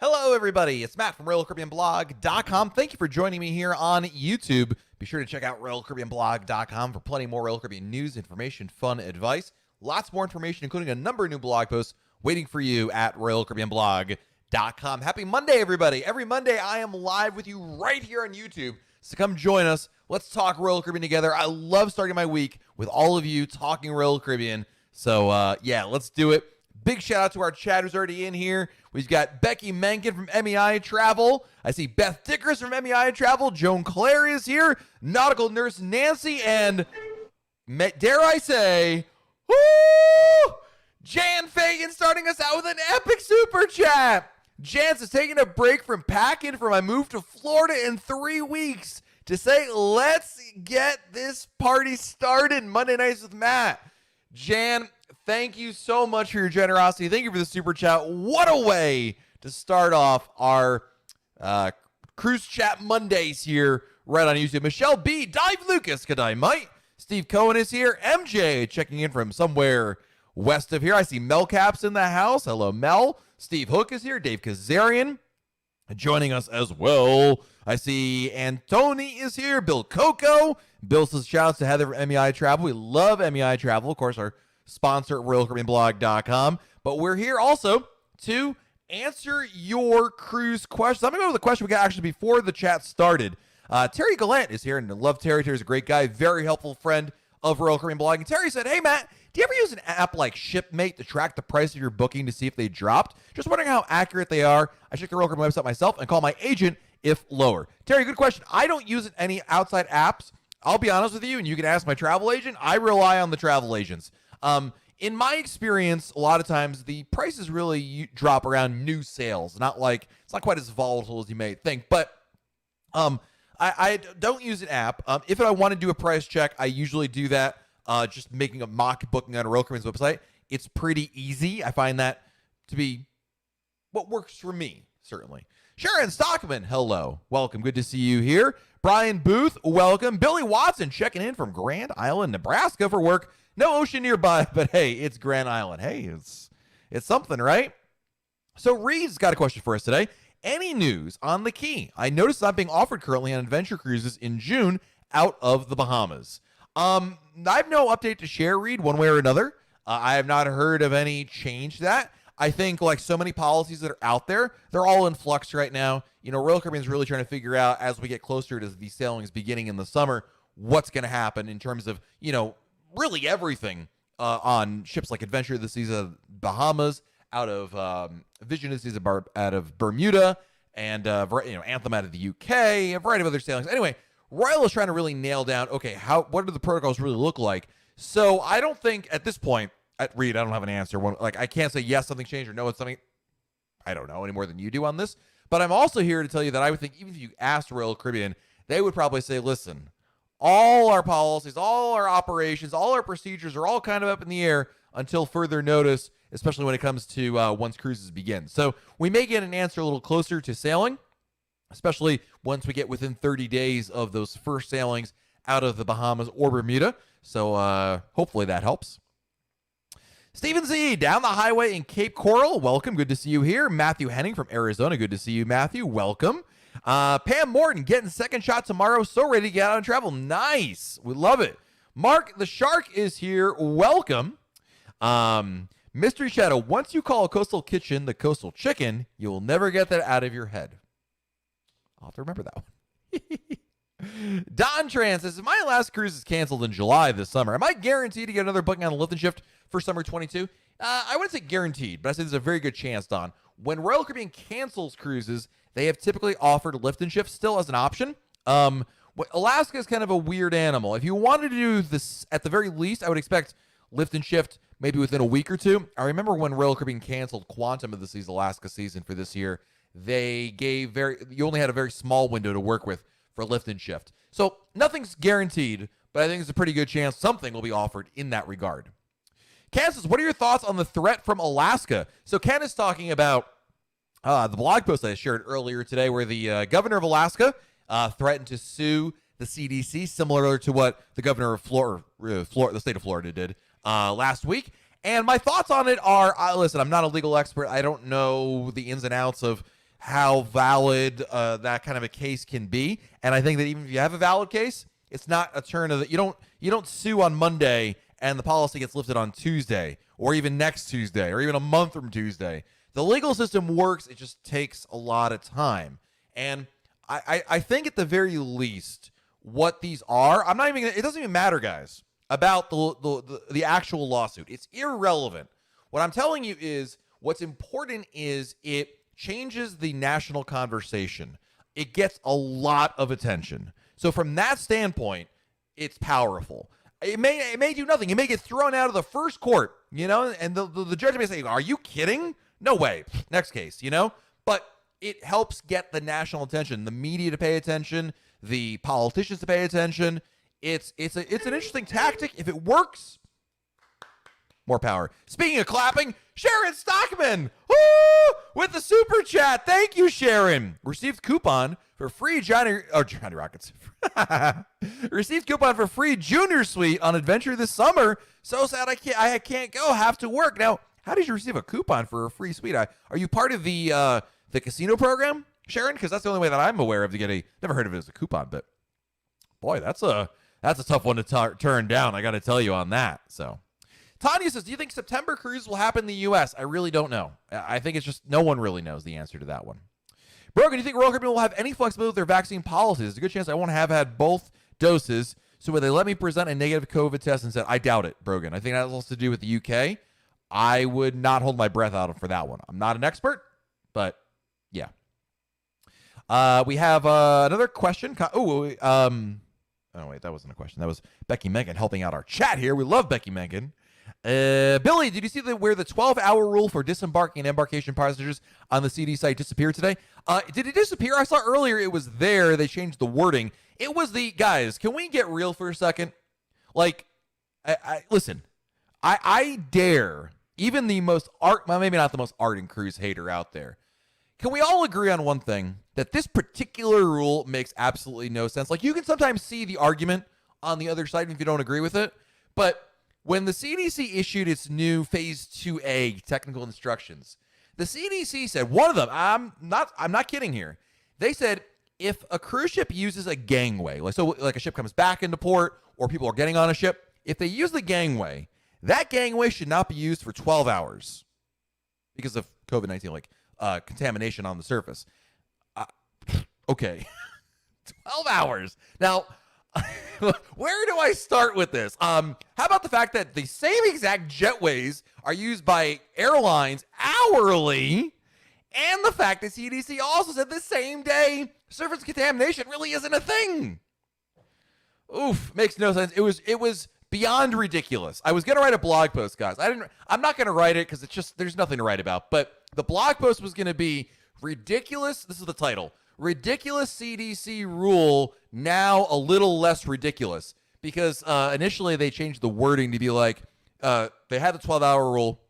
Hello, everybody. It's Matt from RoyalCaribbeanBlog.com. Thank you for joining me here on YouTube. Be sure to check out RoyalCaribbeanBlog.com for plenty more Royal Caribbean news, information, fun, advice. Lots more information, including a number of new blog posts waiting for you at RoyalCaribbeanBlog.com. Happy Monday, everybody. Every Monday, I am live with you right here on YouTube. So come join us. Let's talk Royal Caribbean together. I love starting my week with all of you talking Royal Caribbean. So, yeah, let's do it. Big shout out to our chat who's already in here. We've got Becky Menken from MEI Travel. I see Beth Dickers from MEI Travel. Joan Claire is here. Nautical Nurse Nancy. And dare I say, woo! Jan Fagan starting us out with an epic super chat. Jan's is taking a break from packing for my move to Florida in 3 weeks to say, let's get this party started. Monday Nights with Matt. Jan, thank you so much for your generosity. Thank you for the super chat. What a way to start off our Cruise Chat Mondays here right on YouTube. Michelle B, Dive Lucas, Kadai Mike. Steve Cohen is here. MJ checking in from somewhere west of here. I see Mel Caps in the house. Hello, Mel. Steve Hook is here. Dave Kazarian joining us as well. I see Antony is here. Bill Coco. Bill says shout outs to Heather from MEI Travel. We love MEI Travel. Of course, our sponsor at RoyalCaribbeanBlog.com. But we're here also to answer your cruise questions. I'm going to go to the question we got actually before the chat started. Terry Gallant is here, and I love Terry. Terry's a great guy, very helpful friend of Royal Caribbean Blog. And Terry said, hey, Matt, do you ever use an app like Shipmate to track the price of your booking to see if they dropped? Just wondering how accurate they are. I check the Royal Caribbean website myself and call my agent if lower. Terry, good question. I don't use any outside apps. I'll be honest with you, and you can ask my travel agent. I rely on the travel agents. In my experience, a lot of times the prices really drop around new sales. Not like it's not quite as volatile as you may think, but I don't use an app. If I want to do a price check, I usually do that just making a mock booking on Royal Caribbean's website. It's pretty easy. I find that to be what works for me, certainly. Sharon Stockman, hello. Welcome. Good to see you here. Brian Booth, welcome. Billy Watson checking in from Grand Island, Nebraska for work. No ocean nearby, but hey, it's Grand Island. Hey, it's something, right? So Reed's got a question for us today. Any news on the Key? I noticed it's not being offered currently on adventure cruises in June out of the Bahamas. I have no update to share, Reed, one way or another. I have not heard of any change to that. I think like so many policies that are out there, they're all in flux right now. You know, Royal Caribbean is really trying to figure out as we get closer to the sailings beginning in the summer, what's going to happen in terms of, you know, really everything on ships like Adventure of the Seas of Bahamas, out of Vision of the Seas out of Bermuda, and Anthem out of the UK, a variety of other sailings. Anyway, Royal is trying to really nail down, okay, what do the protocols really look like? So I don't think at this point, Reed, I don't have an answer. I can't say yes, something changed, or no, it's something. I don't know any more than you do on this. But I'm also here to tell you that I would think even if you asked Royal Caribbean, they would probably say, listen, all our policies, all our operations, all our procedures are all kind of up in the air until further notice, especially when it comes to once cruises begin. So we may get an answer a little closer to sailing, especially once we get within 30 days of those first sailings out of the Bahamas or Bermuda. So hopefully that helps. Stephen Z, down the highway in Cape Coral. Welcome. Good to see you here. Matthew Henning from Arizona. Good to see you, Matthew. Welcome. Pam Morton getting second shot tomorrow. So ready to get out and travel. Nice. We love it. Mark the Shark is here. Welcome. Mystery Shadow. Once you call a coastal kitchen the coastal chicken, you will never get that out of your head. I'll have to remember that one. Don Trans says, my last cruise is canceled in July this summer. Am I guaranteed to get another booking on a lift and shift for summer 22? I wouldn't say guaranteed, but I say there's a very good chance, Don. When Royal Caribbean cancels cruises, they have typically offered lift and shift still as an option. Alaska is kind of a weird animal. If you wanted to do this, at the very least, I would expect lift and shift maybe within a week or two. I remember when Royal Caribbean canceled Quantum of the Seas Alaska season for this year, they gave you only had a very small window to work with for lift and shift. So nothing's guaranteed, but I think there's a pretty good chance something will be offered in that regard. Ken says, what are your thoughts on the threat from Alaska? So Ken is talking about the blog post I shared earlier today where the governor of Alaska threatened to sue the CDC, similar to what the governor of the state of Florida did last week. And my thoughts on it are, listen, I'm not a legal expert. I don't know the ins and outs of how valid that kind of a case can be. And I think that even if you have a valid case, it's not a turn of the, you don't sue on Monday and the policy gets lifted on Tuesday or even next Tuesday or even a month from Tuesday. The legal system works. It just takes a lot of time. And I think at the very least, what these are, it doesn't even matter, guys, about the actual lawsuit. It's irrelevant. What I'm telling you is what's important is it changes the national conversation. It gets a lot of attention. So from that standpoint, it's powerful. It may do nothing. It may get thrown out of the first court, and the judge may say, "Are you kidding? No way. Next case," But it helps get the national attention, the media to pay attention, the politicians to pay attention. It's an interesting tactic. If it works, more power. Speaking of clapping, Sharon Stockman, woo, with the super chat. Thank you, Sharon. Received coupon for free Johnny Rockets. Received coupon for free junior suite on adventure this summer. So sad I can't go. Have to work. Now, how did you receive a coupon for a free suite? Are you part of the casino program, Sharon? Because that's the only way that I'm aware of to get never heard of it as a coupon, but boy, that's a tough one to turn down. I got to tell you on that. So Tanya says, do you think September cruise will happen in the U.S.? I really don't know. I think it's just no one really knows the answer to that one. Brogan, do you think Royal Caribbean will have any flexibility with their vaccine policies? There's a good chance I won't have had both doses. So would they let me present a negative COVID test instead? I doubt it, Brogan. I think that has also to do with the UK. I would not hold my breath out for that one. I'm not an expert, but yeah. We have another question. Oh, wait, that wasn't a question. That was Becky Menken helping out our chat here. We love Becky Menken. Billy, did you see where the 12-hour rule for disembarking and embarkation passengers on the CD site disappeared today? Did it disappear? I saw earlier it was there. They changed the wording. It was guys, can we get real for a second? Like, listen, I dare even the most maybe not the most ardent cruise hater out there. Can we all agree on one thing? That this particular rule makes absolutely no sense. Like, you can sometimes see the argument on the other side if you don't agree with it. But when the CDC issued its new Phase 2A technical instructions, the CDC said, one of them, I'm not kidding here. They said, if a cruise ship uses a gangway, like a ship comes back into port or people are getting on a ship, if they use the gangway, that gangway should not be used for 12 hours because of COVID-19, contamination on the surface. Okay. 12 hours. Now, where do I start with this? How about the fact that the same exact jetways are used by airlines hourly, and the fact that CDC also said the same day surface contamination really isn't a thing? Oof, makes no sense. It was beyond ridiculous. I was gonna write a blog post, guys. I'm not gonna write it because it's just there's nothing to write about. But the blog post was gonna be ridiculous. This is the title. Ridiculous CDC rule, now a little less ridiculous, because initially they changed the wording to be like, they had the 12-hour rule,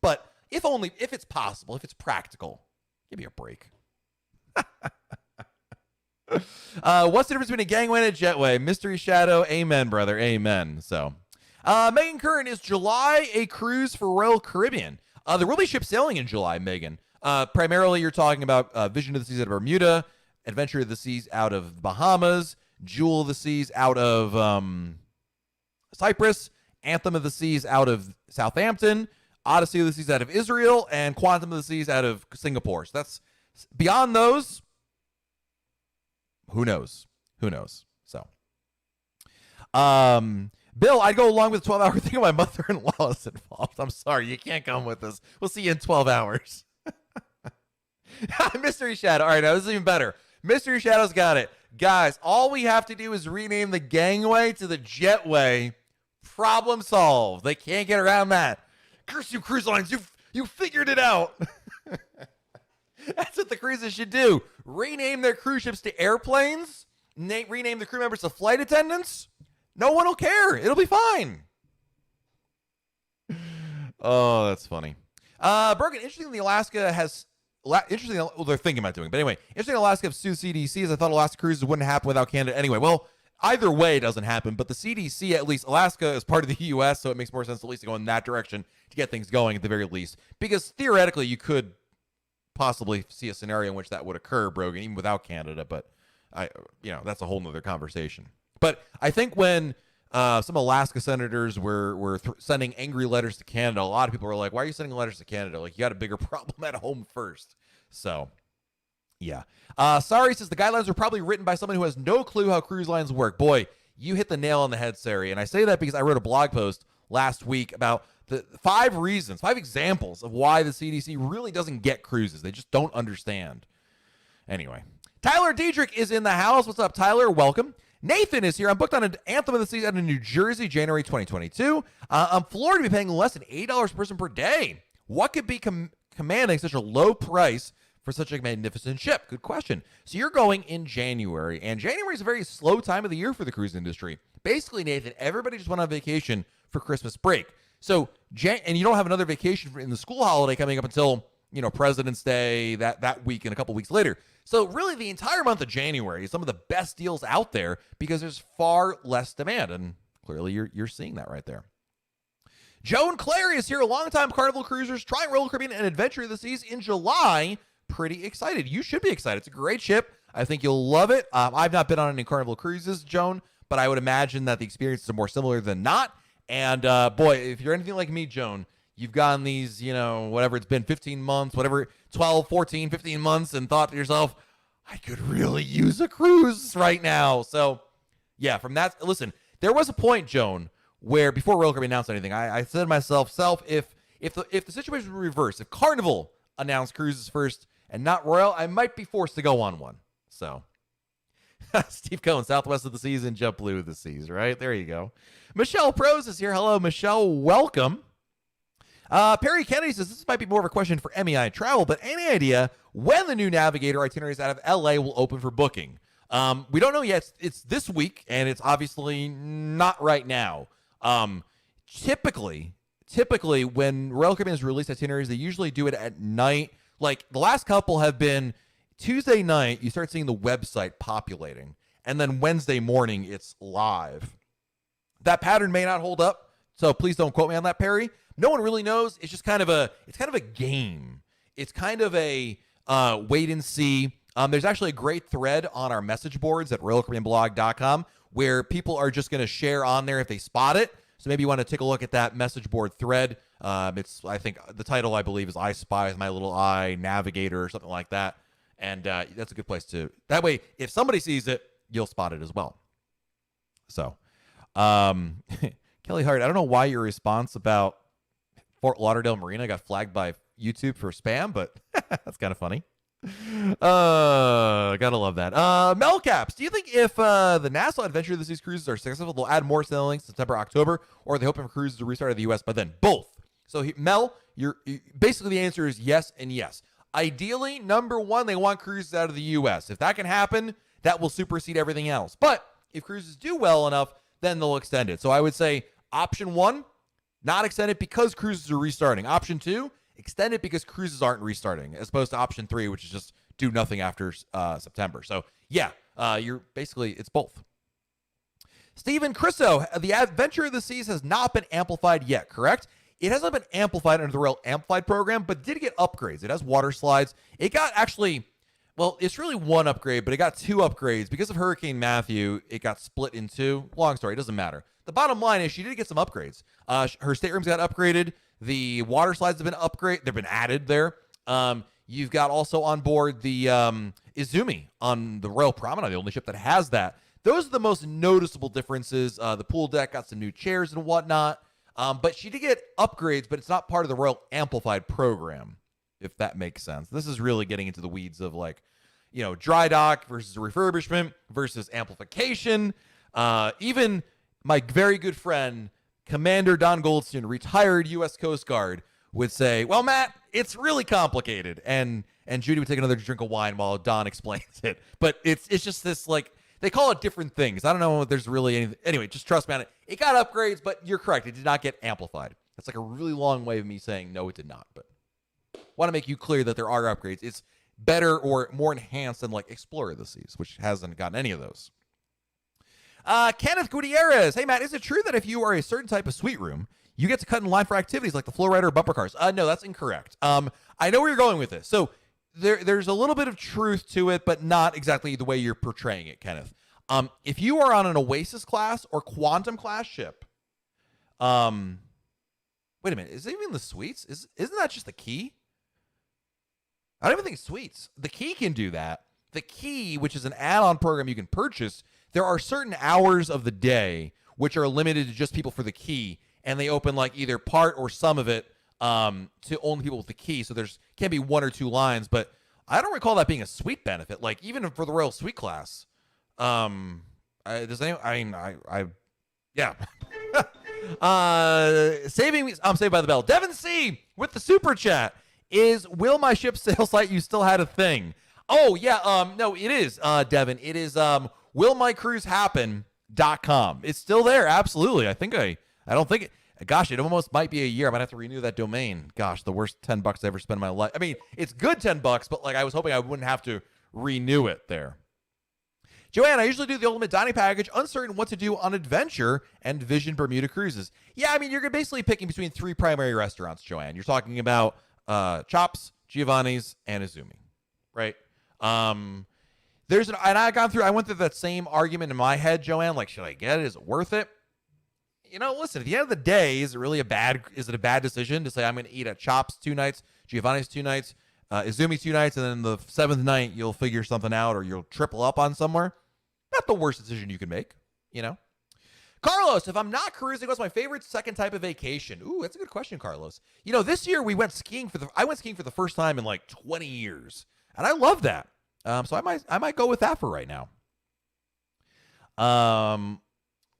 but if it's possible, if it's practical, give me a break. What's the difference between a gangway and a jetway? Mystery Shadow, amen, brother, amen. So, Megan Curran, is July a cruise for Royal Caribbean? There will be ships sailing in July, Megan. Primarily, you're talking about Vision of the Seas out of Bermuda, Adventure of the Seas out of Bahamas, Jewel of the Seas out of Cyprus, Anthem of the Seas out of Southampton, Odyssey of the Seas out of Israel, and Quantum of the Seas out of Singapore. So that's beyond those. Who knows? So, Bill, I'd go along with the 12-hour thing. My mother-in-law is involved. I'm sorry, you can't come with us. We'll see you in 12 hours. Mystery Shadow. All right, now this is even better. Mystery Shadow's got it. Guys, all we have to do is rename the gangway to the jetway. Problem solved. They can't get around that. Curse you, cruise lines. You figured it out. That's what the cruises should do. Rename their cruise ships to airplanes. Rename the crew members to flight attendants. No one will care. It'll be fine. Oh, that's funny. Brogan, interestingly, Alaska has... they're thinking about doing. But anyway, interesting, Alaska have sued CDC, as I thought Alaska cruises wouldn't happen without Canada anyway. Well, either way, it doesn't happen. But the CDC, at least, Alaska is part of the U.S., so it makes more sense at least to go in that direction to get things going at the very least. Because theoretically, you could possibly see a scenario in which that would occur, Brogan, even without Canada. But that's a whole nother conversation. But I think when some Alaska senators were sending angry letters to Canada, a lot of people were like, "Why are you sending letters to Canada? Like, you got a bigger problem at home first." So, yeah. Sorry says the guidelines were probably written by someone who has no clue how cruise lines work. Boy, you hit the nail on the head, Sari. And I say that because I wrote a blog post last week about the 5 examples of why the CDC really doesn't get cruises. They just don't understand. Anyway, Tyler Diedrich is in the house. What's up, Tyler? Welcome. Nathan is here. I'm booked on an Anthem of the Seas out in New Jersey, January 2022. I'm floored to be paying less than $8 per person per day. What could be commanding such a low price for such a magnificent ship? Good question. So you're going in January, and January is a very slow time of the year for the cruise industry. Basically, Nathan, everybody just went on vacation for Christmas break. So, and you don't have another vacation in the school holiday coming up until, President's Day, that week and a couple weeks later. So really the entire month of January is some of the best deals out there because there's far less demand. And clearly you're seeing that right there. Joan Clary is here, longtime Carnival cruisers, trying Royal Caribbean and Adventure of the Seas in July. Pretty excited. You should be excited. It's a great ship. I think you'll love it. I've not been on any Carnival cruises, Joan, but I would imagine that the experiences are more similar than not. And boy, if you're anything like me, Joan, you've gotten these, whatever it's been, 15 months, whatever, 12, 14, 15 months, and thought to yourself, I could really use a cruise right now. So, yeah, from that, listen, there was a point, Joan, where before Royal Caribbean announced anything, I said to myself, if the situation were reversed, if Carnival announced cruises first and not Royal, I might be forced to go on one. So, Steve Cohen, Southwest of the Seas and JetBlue of the Seas, right? There you go. Michelle Prose is here. Hello, Michelle. Welcome. Perry Kennedy says this might be more of a question for MEI Travel, but any idea when the new Navigator itineraries out of LA will open for booking? We don't know yet. It's this week, and it's obviously not right now. Typically, when Royal Caribbean has released itineraries, they usually do it at night. Like the last couple have been Tuesday night, you start seeing the website populating, and then Wednesday morning, it's live. That pattern may not hold up, so please don't quote me on that, Perry. No one really knows. It's just kind of a game. It's kind of a wait and see. There's actually a great thread on our message boards at RoyalCaribbeanBlog.com where people are just going to share on there if they spot it. So maybe you want to take a look at that message board thread. I think the title, I believe, is I Spy with My Little Eye Navigator or something like that. And that's a good place to, that way, if somebody sees it, you'll spot it as well. So, Kelly Hart, I don't know why your response about Fort Lauderdale Marina got flagged by YouTube for spam, but that's kind of funny. Gotta love that. Melcaps, do you think if the Nassau Adventure of the Seas cruises are successful, they'll add more sailings September, October, or are they hoping for cruises to restart in the U.S. by then? Both. So, Mel, basically the answer is yes and yes. Ideally, number one, they want cruises out of the U.S. If that can happen, that will supersede everything else. But if cruises do well enough, then they'll extend it. So I would say option one, not extend it because cruises are restarting. Option two, extend it because cruises aren't restarting, as opposed to option three, which is just do nothing after September. So yeah, it's both. Stephen Crisso, the Adventure of the Seas has not been amplified yet, correct? It hasn't been amplified under the Royal Amplified program, but did get upgrades. It has water slides. It got it's really one upgrade, but it got 2 upgrades. Because of Hurricane Matthew, it got split in 2. Long story, it doesn't matter. The bottom line is she did get some upgrades. Her staterooms got upgraded. The water slides have been upgraded. They've been added there. You've got also on board the Izumi on the Royal Promenade, the only ship that has that. Those are the most noticeable differences. The pool deck got some new chairs and whatnot. But she did get upgrades, but it's not part of the Royal Amplified program, if that makes sense. This is really getting into the weeds of dry dock versus refurbishment versus amplification. Even my very good friend, Commander Don Goldstein, retired U.S. Coast Guard, would say, well, Matt, it's really complicated. And Judy would take another drink of wine while Don explains it. But it's just this, they call it different things. I don't know if there's really anything. Anyway, just trust me on it. It got upgrades, but you're correct. It did not get amplified. That's a really long way of me saying, no, it did not. But want to make you clear that there are upgrades. It's better or more enhanced than Explorer of the Seas, which hasn't gotten any of those. Kenneth Gutierrez. Hey, Matt, is it true that if you are a certain type of suite room, you get to cut in line for activities like the flow rider or bumper cars? No, that's incorrect. I know where you're going with this. So there's a little bit of truth to it, but not exactly the way you're portraying it, Kenneth. If you are on an Oasis class or Quantum class ship, wait a minute, is it even the suites? Isn't that just the Key? I don't even think it's suites. The Key can do that. The Key, which is an add-on program you can purchase, there are certain hours of the day which are limited to just people for the Key, and they open like either part or some of it to only people with the Key. So there's can be one or two lines, but I don't recall that being a suite benefit. Like even for the Royal Suite class, does anyone? Yeah. Saving me. I'm saved by the bell. Devin C with the super chat is, will my ship sail site you still had a thing? Oh yeah. No, it is. Devin, it is. Willmycruisehappen.com. It's still there. Absolutely. I don't think it. Gosh, it almost might be a year. I might have to renew that domain. Gosh, the worst $10 I ever spent in my life. I mean, it's good $10, but like I was hoping I wouldn't have to renew it there. Joanne, I usually do the ultimate dining package, uncertain what to do on Adventure and Vision Bermuda cruises. Yeah, I mean, you're basically picking between three primary restaurants, Joanne. You're talking about Chops, Giovanni's, and Izumi, right? And I went through that same argument in my head, Joanne. Like, should I get it? Is it worth it? You know, listen, at the end of the day, is it a bad decision to say I'm going to eat at Chops 2 nights, Giovanni's 2 nights, Izumi 2 nights, and then the 7th night you'll figure something out or you'll triple up on somewhere? Not the worst decision you can make, you know? Carlos, if I'm not cruising, what's my favorite second type of vacation? Ooh, that's a good question, Carlos. You know, this year I went skiing for the first time in like 20 years, and I love that. So I might go with that for right now.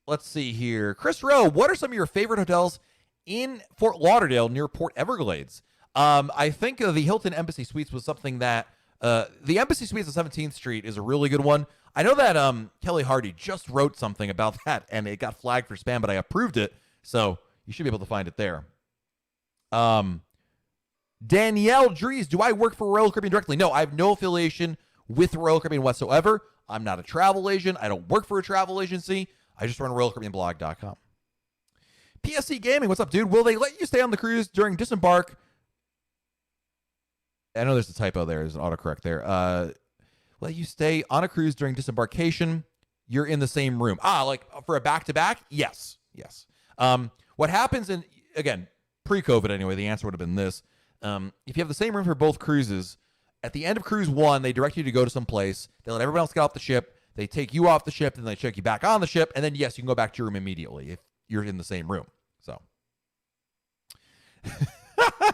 Let's see here. Chris Rowe, what are some of your favorite hotels in Fort Lauderdale near Port Everglades? I think the Hilton Embassy Suites was something that the Embassy Suites on 17th Street is a really good one. I know that Kelly Hardy just wrote something about that, and it got flagged for spam, but I approved it, so you should be able to find it there. Danielle Dries, do I work for Royal Caribbean directly? No, I have no affiliation with Royal Caribbean whatsoever. I'm not a travel agent. I don't work for a travel agency. I just run RoyalCaribbeanBlog.com. PSC Gaming, what's up, dude? Will they let you stay on the cruise during disembark? I know there's a typo there. There's an autocorrect there. Let you stay on a cruise during disembarkation. You're in the same room. Like for a back-to-back? Yes. What happens again, pre-COVID anyway, the answer would have been this. If you have the same room for both cruises, at the end of cruise one, they direct you to go to some place. They let everyone else get off the ship. They take you off the ship, then they check you back on the ship, and then, yes, you can go back to your room immediately if you're in the same room. So,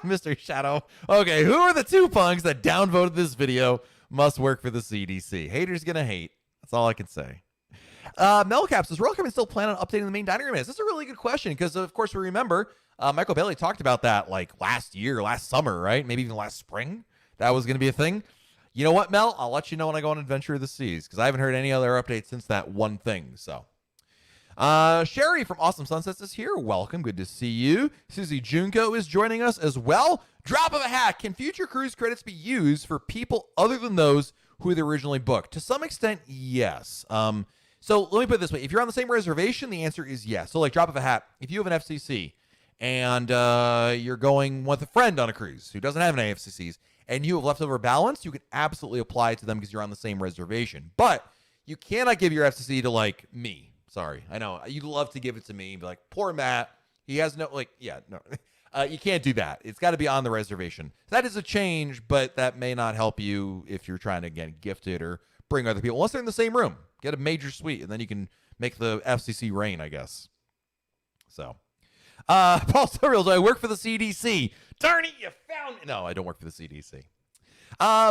Mr. Shadow. Okay, who are the two punks that downvoted this video? Must work for the CDC. Haters gonna hate. That's all I can say. Melcaps, does Royal Caribbean still plan on updating the main dining room? This is a really good question because, of course, we remember Michael Bailey talked about that like last summer, right? Maybe even last spring. That was going to be a thing. You know what, Mel? I'll let you know when I go on Adventure of the Seas because I haven't heard any other updates since that one thing. So, Sherry from Awesome Sunsets is here. Welcome. Good to see you. Susie Junko is joining us as well. Drop of a hat. Can future cruise credits be used for people other than those who they originally booked? To some extent, yes. So let me put it this way. If you're on the same reservation, the answer is yes. So like drop of a hat. If you have an FCC and you're going with a friend on a cruise who doesn't have any FCCs, and you have leftover balance, you can absolutely apply it to them because you're on the same reservation. But you cannot give your FCC to, like, me. Sorry. I know. You'd love to give it to me. Be like, poor Matt. He has no, like, yeah, no. You can't do that. It's got to be on the reservation. That is a change, but that may not help you if you're trying to, again, gift it or bring other people. Unless they're in the same room. Get a major suite, and then you can make the FCC reign, I guess. So. Paul Sorial, do I work for the CDC? Darn it, you found me. No, I don't work for the CDC.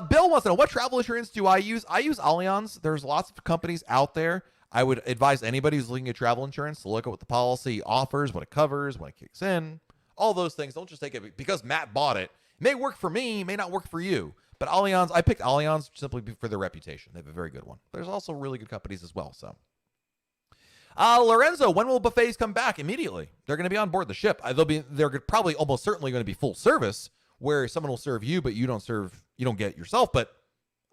Bill wants to know, what travel insurance do I use? I use Allianz. There's lots of companies out there. I would advise anybody who's looking at travel insurance to look at what the policy offers, what it covers, when it kicks in, all those things. Don't just take it because Matt bought it. It may work for me, may not work for you. But Allianz, I picked Allianz simply for their reputation. They have a very good one. There's also really good companies as well, so. Lorenzo, when will buffets come back? Immediately. They're going to be on board the ship. They're probably almost certainly going to be full service, where someone will serve you, but you don't get it yourself. But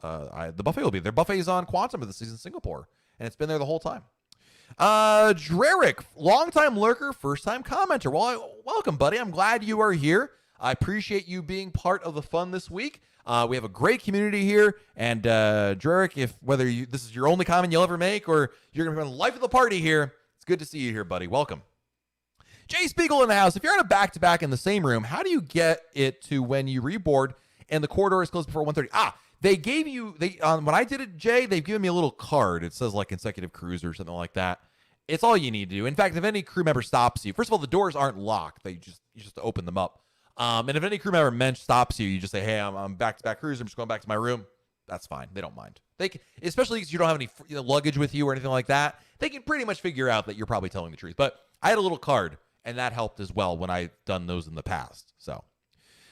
the buffet will be there. Buffet is on Quantum of the season Singapore, and it's been there the whole time. Drerick, longtime lurker, first time commenter. Well, welcome, buddy. I'm glad you are here. I appreciate you being part of the fun this week. We have a great community here, and Drerick, if whether this is your only comment you'll ever make or you're going to be the life of the party here, it's good to see you here, buddy. Welcome. Jay Spiegel in the house. If you're on a back-to-back in the same room, how do you get it to when you reboard and the corridor is closed before 1:30? They gave you, when I did it, Jay, they've given me a little card. It says like consecutive cruise or something like that. It's all you need to do. In fact, if any crew member stops you, first of all, the doors aren't locked. You just open them up. And if any crew member stops you, you just say, hey, I'm back-to-back cruise. I'm just going back to my room. That's fine. They don't mind. They can, especially if you don't have any luggage with you or anything like that. They can pretty much figure out that you're probably telling the truth. But I had a little card, and that helped as well when I've done those in the past. So,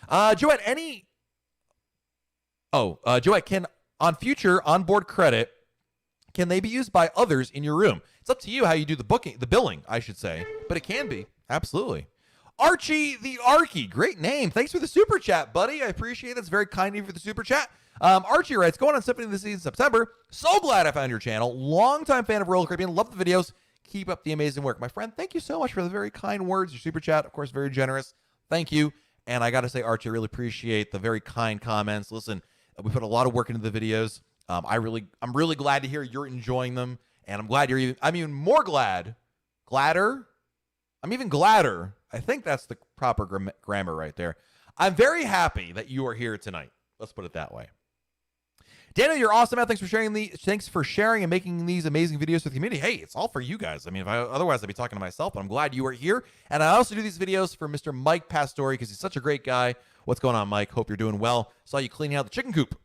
Joette, Joette, can on future onboard credit, can they be used by others in your room? It's up to you how you do the billing, I should say, but it can be. Absolutely. Archie the Archie, great name. Thanks for the super chat, buddy. I appreciate it. It's very kind of you for the super chat. Archie writes, going on Symphony this season, September. So glad I found your channel. Longtime fan of Royal Caribbean. Love the videos. Keep up the amazing work. My friend, thank you so much for the very kind words. Your super chat, of course, very generous. Thank you. And I got to say, Archie, I really appreciate the very kind comments. Listen, we put a lot of work into the videos. I'm really glad to hear you're enjoying them, and I'm glad I'm even more gladder. I'm even gladder. I think that's the proper grammar right there. I'm very happy that you are here tonight. Let's put it that way. Daniel, you're awesome, man. Thanks for sharing and making these amazing videos with the community. Hey, it's all for you guys. I mean, otherwise I'd be talking to myself, but I'm glad you are here. And I also do these videos for Mr. Mike Pastore because he's such a great guy. What's going on, Mike? Hope you're doing well. Saw you cleaning out the chicken coop.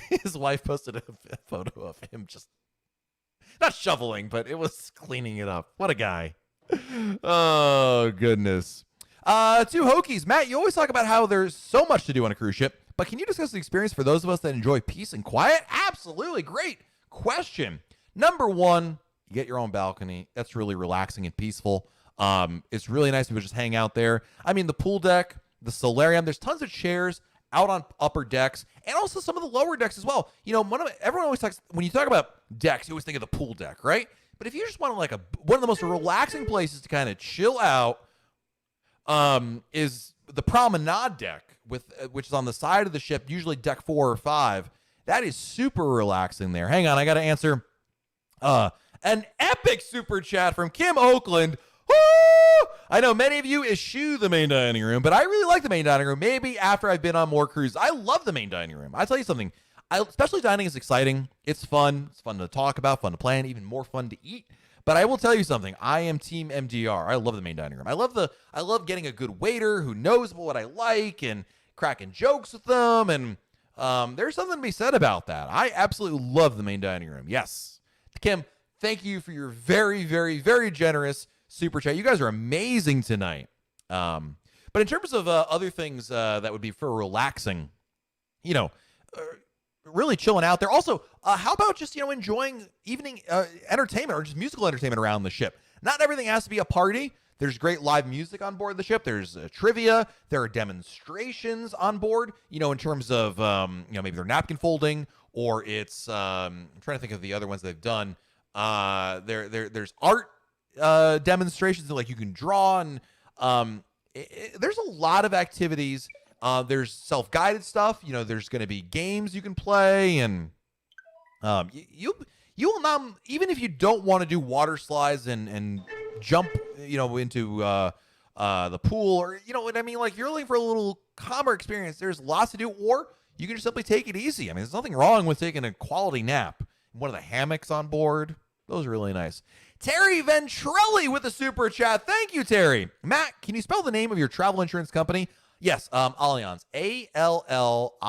His wife posted a photo of him just not shoveling, but it was cleaning it up. What a guy. Oh, goodness. Two Hokies. Matt, you always talk about how there's so much to do on a cruise ship, but can you discuss the experience for those of us that enjoy peace and quiet? Absolutely. Great question. Number one, you get your own balcony. That's really relaxing and peaceful. It's really nice to just hang out there. I mean, the pool deck, the solarium, there's tons of chairs out on upper decks and also some of the lower decks as well. You know, everyone always talks, when you talk about decks, you always think of the pool deck, right? But if you just want like one of the most relaxing places to kind of chill out, is the promenade deck which is on the side of the ship, usually deck 4 or 5. That is super relaxing there. Hang on, I got to answer an epic super chat from Kim Oakland. Woo! I know many of you eschew the main dining room, but I really like the main dining room. Maybe after I've been on more cruises. I love the main dining room. I'll tell you something. Specialty dining is exciting. It's fun. It's fun to talk about, fun to plan, even more fun to eat. But I will tell you something. I am team MDR. I love the main dining room. I love getting a good waiter who knows what I like and cracking jokes with them. And there's something to be said about that. I absolutely love the main dining room. Yes. Kim, thank you for your very, very, very generous super chat. You guys are amazing tonight. But in terms of other things that would be for relaxing, really chilling out there. Also, how about just, enjoying evening entertainment or just musical entertainment around the ship? Not everything has to be a party. There's great live music on board the ship. There's trivia. There are demonstrations on board, in terms of, maybe they're napkin folding or it's, I'm trying to think of the other ones they've done. There's art demonstrations that, like, you can draw and there's a lot of activities. There's self-guided stuff. There's going to be games you can play, and you will not, even if you don't want to do water slides and jump, into the pool, or what I mean. Like, you're looking for a little calmer experience. There's lots to do, or you can just simply take it easy. I mean, there's nothing wrong with taking a quality nap. One of the hammocks on board, those are really nice. Terry Ventrelli with the super chat. Thank you, Terry. Matt, can you spell the name of your travel insurance company? Yes, Allianz. Allianz.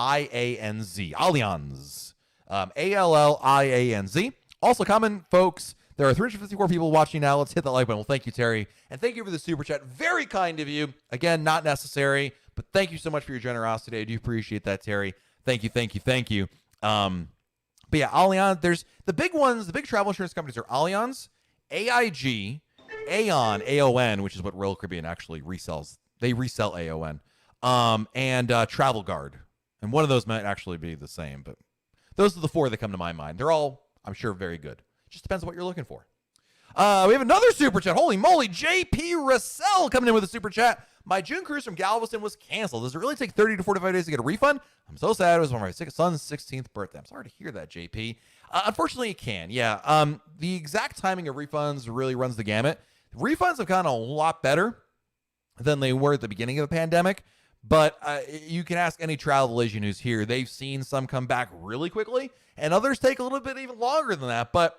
Allianz. Allianz. Also, common folks, there are 354 people watching now. Let's hit that like button. Well, thank you, Terry. And thank you for the super chat. Very kind of you. Again, not necessary, but thank you so much for your generosity. I do appreciate that, Terry. Thank you, thank you, thank you. But yeah, Allianz, there's the big ones, the big travel insurance companies are Allianz, AIG, Aon, AON, which is what Royal Caribbean actually resells. They resell AON. And Travel Guard. And one of those might actually be the same, but those are the 4 that come to my mind. They're all, I'm sure, very good. Just depends on what you're looking for. We have another super chat. Holy moly, JP Russell coming in with a super chat. My June cruise from Galveston was canceled. Does it really take 30 to 45 days to get a refund? I'm so sad. It was my son's 16th birthday. I'm sorry to hear that, JP. Unfortunately, it can. Yeah. The exact timing of refunds really runs the gamut. Refunds have gotten a lot better than they were at the beginning of the pandemic. But you can ask any travel agent who's here. They've seen some come back really quickly, and others take a little bit even longer than that. But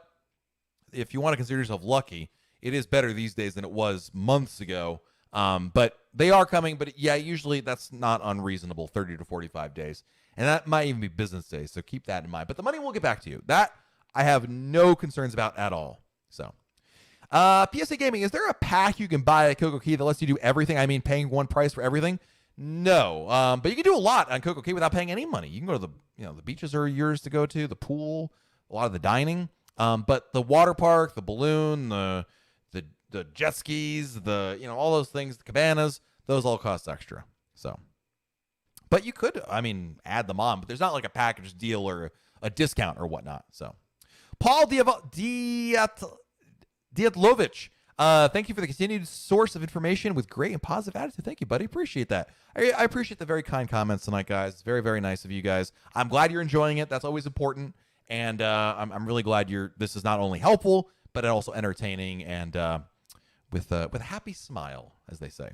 if you want to consider yourself lucky, it is better these days than it was months ago. But they are coming. But yeah, usually that's not unreasonable, 30 to 45 days. And that might even be business days. So keep that in mind. But the money will get back to you. That I have no concerns about at all. So PSA Gaming, is there a pack you can buy at CocoCay that lets you do everything? I mean, paying one price for everything? No. But you can do a lot on CocoCay without paying any money. You can go to the beaches are yours to go to, the pool, a lot of the dining. But the water park, the balloon, the jet skis, all those things, the cabanas, those all cost extra. So, but you could, add them on, but there's not like a package deal or a discount or whatnot. So, Paul Diatlovich, thank you for the continued source of information with great and positive attitude. Thank you, buddy. Appreciate that. I appreciate the very kind comments tonight, guys. It's very, very nice of you guys. I'm glad you're enjoying it. That's always important. And I'm really glad this is not only helpful, but also entertaining and with a happy smile, as they say.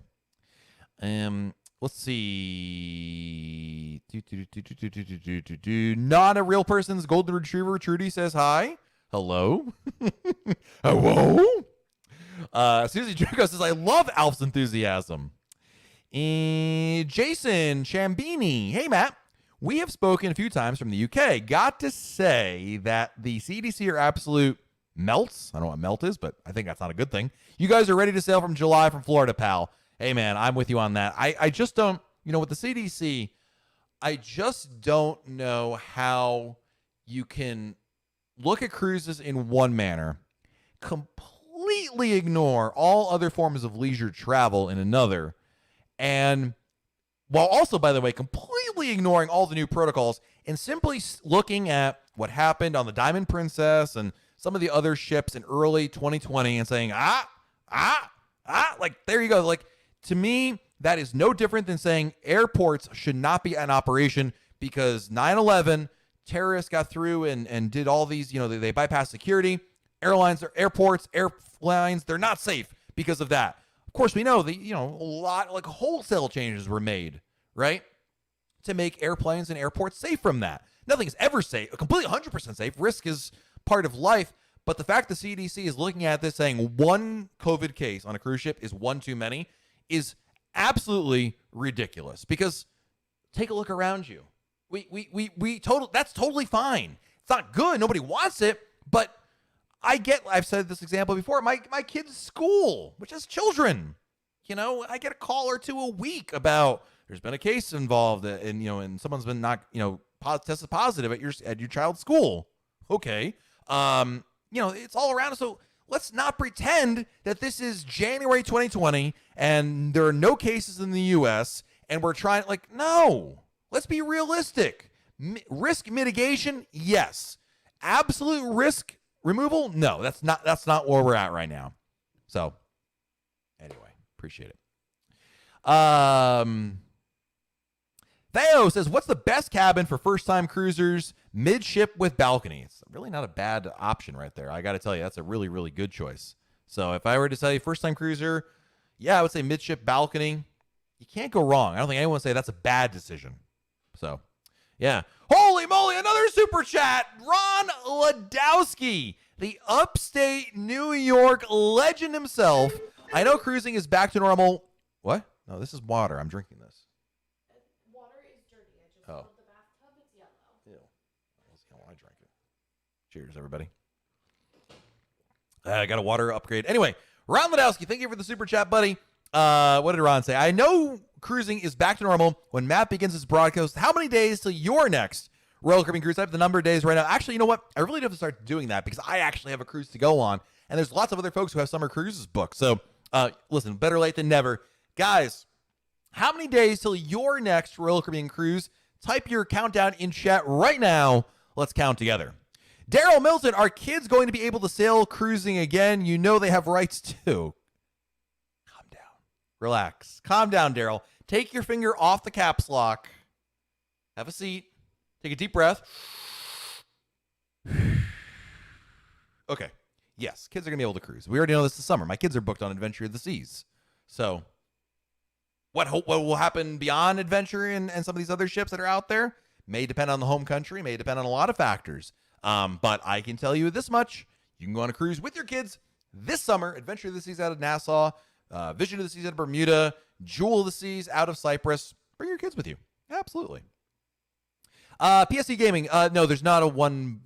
Let's see. Not a real person's golden retriever. Trudy says hi. Hello. Hello. Susie Draco says, I love Alf's enthusiasm. Jason Chambini. Hey, Matt. We have spoken a few times from the UK. Got to say that the CDC are absolute melts. I don't know what melt is, but I think that's not a good thing. You guys are ready to sail from July from Florida, pal. Hey, man, I'm with you on that. I just don't, with the CDC, I just don't know how you can look at cruises in one manner, completely ignore all other forms of leisure travel in another, and while also, by the way, completely ignoring all the new protocols and simply looking at what happened on the Diamond Princess and some of the other ships in early 2020 and saying, like, there you go. Like, to me, that is no different than saying airports should not be in operation because 9/11 terrorists got through and did all these, they bypassed security. Airlines, they're not safe because of that. Of course, we know that, a lot, like wholesale changes were made, right, to make airplanes and airports safe from that. Nothing's ever safe, completely 100% safe. Risk is part of life. But the fact the CDC is looking at this saying one COVID case on a cruise ship is one too many is absolutely ridiculous because take a look around you. That's totally fine. It's not good. Nobody wants it, but I've said this example before. My kid's school, which has children, I get a call or two a week about there's been a case involved and someone's been tested positive at your child's school. Okay. It's all around us. So let's not pretend that this is January 2020 and there are no cases in the U.S. and we're trying no, let's be realistic. Risk mitigation. Yes. Absolute risk removal? No, that's not where we're at right now. So, anyway, appreciate it. Theo says, what's the best cabin for first-time cruisers midship with balcony? It's really not a bad option right there. I got to tell you, that's a really, really good choice. So if I were to tell you first-time cruiser, I would say midship balcony. You can't go wrong. I don't think anyone would say that's a bad decision. So, yeah. Holy moly, another super chat. Ron Ladowski, the upstate New York legend himself. I know cruising is back to normal. What? No, this is water. I'm drinking this. Water is dirty. I just filled the bathtub. It's yellow. Ew. I don't want to drink it. Cheers, everybody. I got a water upgrade. Anyway, Ron Ladowski, thank you for the super chat, buddy. What did Ron say? I know cruising is back to normal when Matt begins his broadcast. How many days till your next Royal Caribbean cruise? I have the number of days right now. Actually, you know what? I really do have to start doing that because I actually have a cruise to go on. And there's lots of other folks who have summer cruises booked. So, listen, better late than never. Guys, how many days till your next Royal Caribbean cruise? Type your countdown in chat right now. Let's count together. Daryl Milton, are kids going to be able to sail cruising again? You know they have rights too. Calm down. Relax. Calm down, Daryl. Take your finger off the caps lock. Have a seat. Take a deep breath. Okay. Yes, kids are going to be able to cruise. We already know this summer. My kids are booked on Adventure of the Seas. So what will happen beyond Adventure and some of these other ships that are out there may depend on the home country, may depend on a lot of factors. But I can tell you this much. You can go on a cruise with your kids this summer. Adventure of the Seas out of Nassau, Vision of the Seas out of Bermuda, Jewel of the Seas out of Cyprus. Bring your kids with you. Absolutely. PSE Gaming. No, there's not a one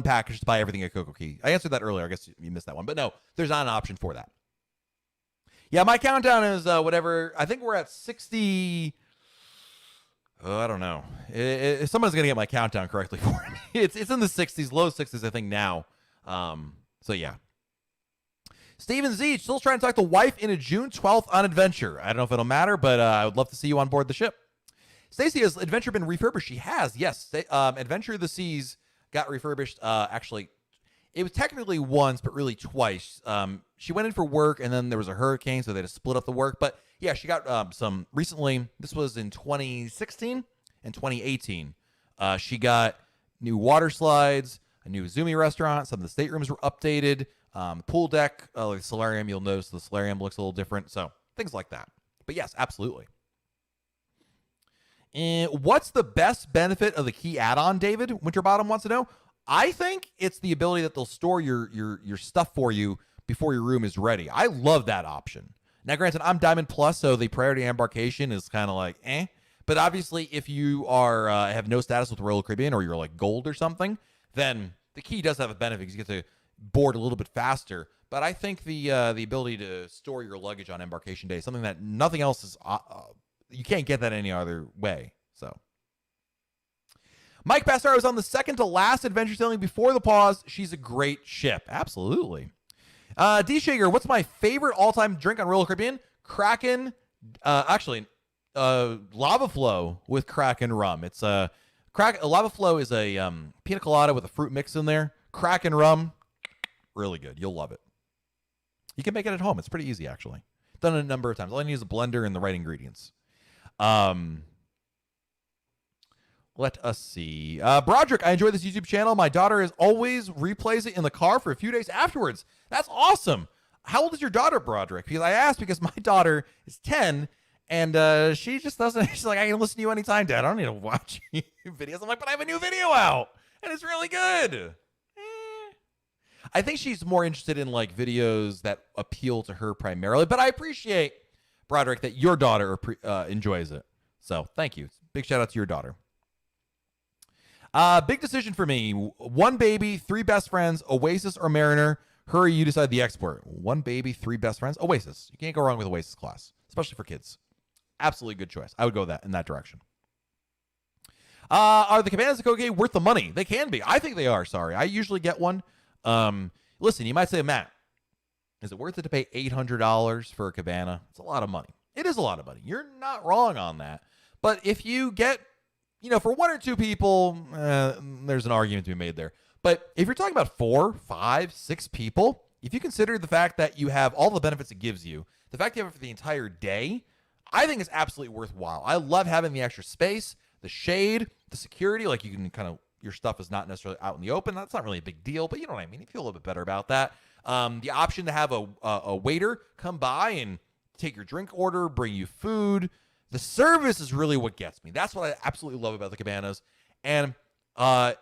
package to buy everything at CocoCay. I answered that earlier. I guess you missed that one. But no, there's not an option for that. Yeah, my countdown is whatever. I think we're at 60. I don't know. Someone's going to get my countdown correctly for me. It's in the 60s, low 60s, I think, now. So, yeah. Steven Z, still trying to talk to wife into June 12th on Adventure. I don't know if it'll matter, but I would love to see you on board the ship. Stacy, has Adventure been refurbished? She has, yes. Adventure of the Seas got refurbished. Actually, it was technically once, but really twice. She went in for work, and then there was a hurricane, so they had to split up the work. But, yeah, she got some recently. This was in 2016 and 2018. She got new water slides, a new Zumi restaurant. Some of the staterooms were updated. Pool deck, like the solarium, you'll notice the solarium looks a little different. So things like that. But, yes, absolutely. And what's the best benefit of the key add-on, David? Winterbottom wants to know. I think it's the ability that they'll store your stuff for you before your room is ready. I love that option. Now, granted, I'm Diamond Plus, so the priority embarkation is kind of like, eh. But obviously, if you are have no status with Royal Caribbean or you're like gold or something, then the key does have a benefit because you get to board a little bit faster. But I think the ability to store your luggage on embarkation day is something that nothing else is. You can't get that any other way. So, Mike Bassar was on the second to last adventure sailing before the pause. She's a great ship. Absolutely. D. Shager, what's my favorite all-time drink on Royal Caribbean? Kraken. Lava Flow with Kraken rum. It's Lava Flow is a pina colada with a fruit mix in there. Kraken rum, really good. You'll love it. You can make it at home. It's pretty easy, actually. Done it a number of times. All I need is a blender and the right ingredients. Let us see. Broderick, I enjoy this YouTube channel. My daughter always replays it in the car for a few days afterwards. That's awesome. How old is your daughter, Broderick? Because I asked because my daughter is 10, and she just doesn't. She's like, I can listen to you anytime, Dad. I don't need to watch videos. I'm like, but I have a new video out, and it's really good. I think she's more interested in like videos that appeal to her primarily, but I appreciate, Broderick, that your daughter enjoys it. So thank you. Big shout out to your daughter. Big decision for me. One baby, three best friends, Oasis or Mariner. Hurry, you decide the export. One baby, three best friends, Oasis. You can't go wrong with Oasis class, especially for kids. Absolutely good choice. I would go in that direction. Are the cabanas at CocoCay worth the money? They can be. I think they are. Sorry. I usually get one. Listen, you might say, Matt, is it worth it to pay $800 for a cabana? It's a lot of money. It is a lot of money. You're not wrong on that. But if you get, for one or two people, there's an argument to be made there. But if you're talking about 4, 5, 6 people, if you consider the fact that you have all the benefits it gives you, the fact you have it for the entire day, I think it's absolutely worthwhile. I love having the extra space, the shade, the security. Like you can your stuff is not necessarily out in the open. That's not really a big deal, but you know what I mean? You feel a little bit better about that. The option to have a waiter come by and take your drink order, bring you food. The service is really what gets me. That's what I absolutely love about the cabanas. And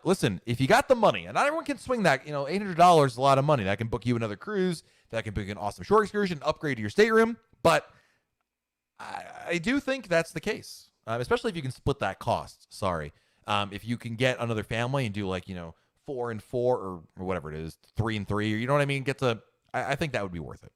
listen, if you got the money, and not everyone can swing that, $800 is a lot of money. That can book you another cruise. That can book you an awesome shore excursion, upgrade to your stateroom. But I do think that's the case, especially if you can split that cost. Sorry. If you can get another family and do 4 and 4 or whatever it is, 3 and 3, or you know what I mean? I think that would be worth it.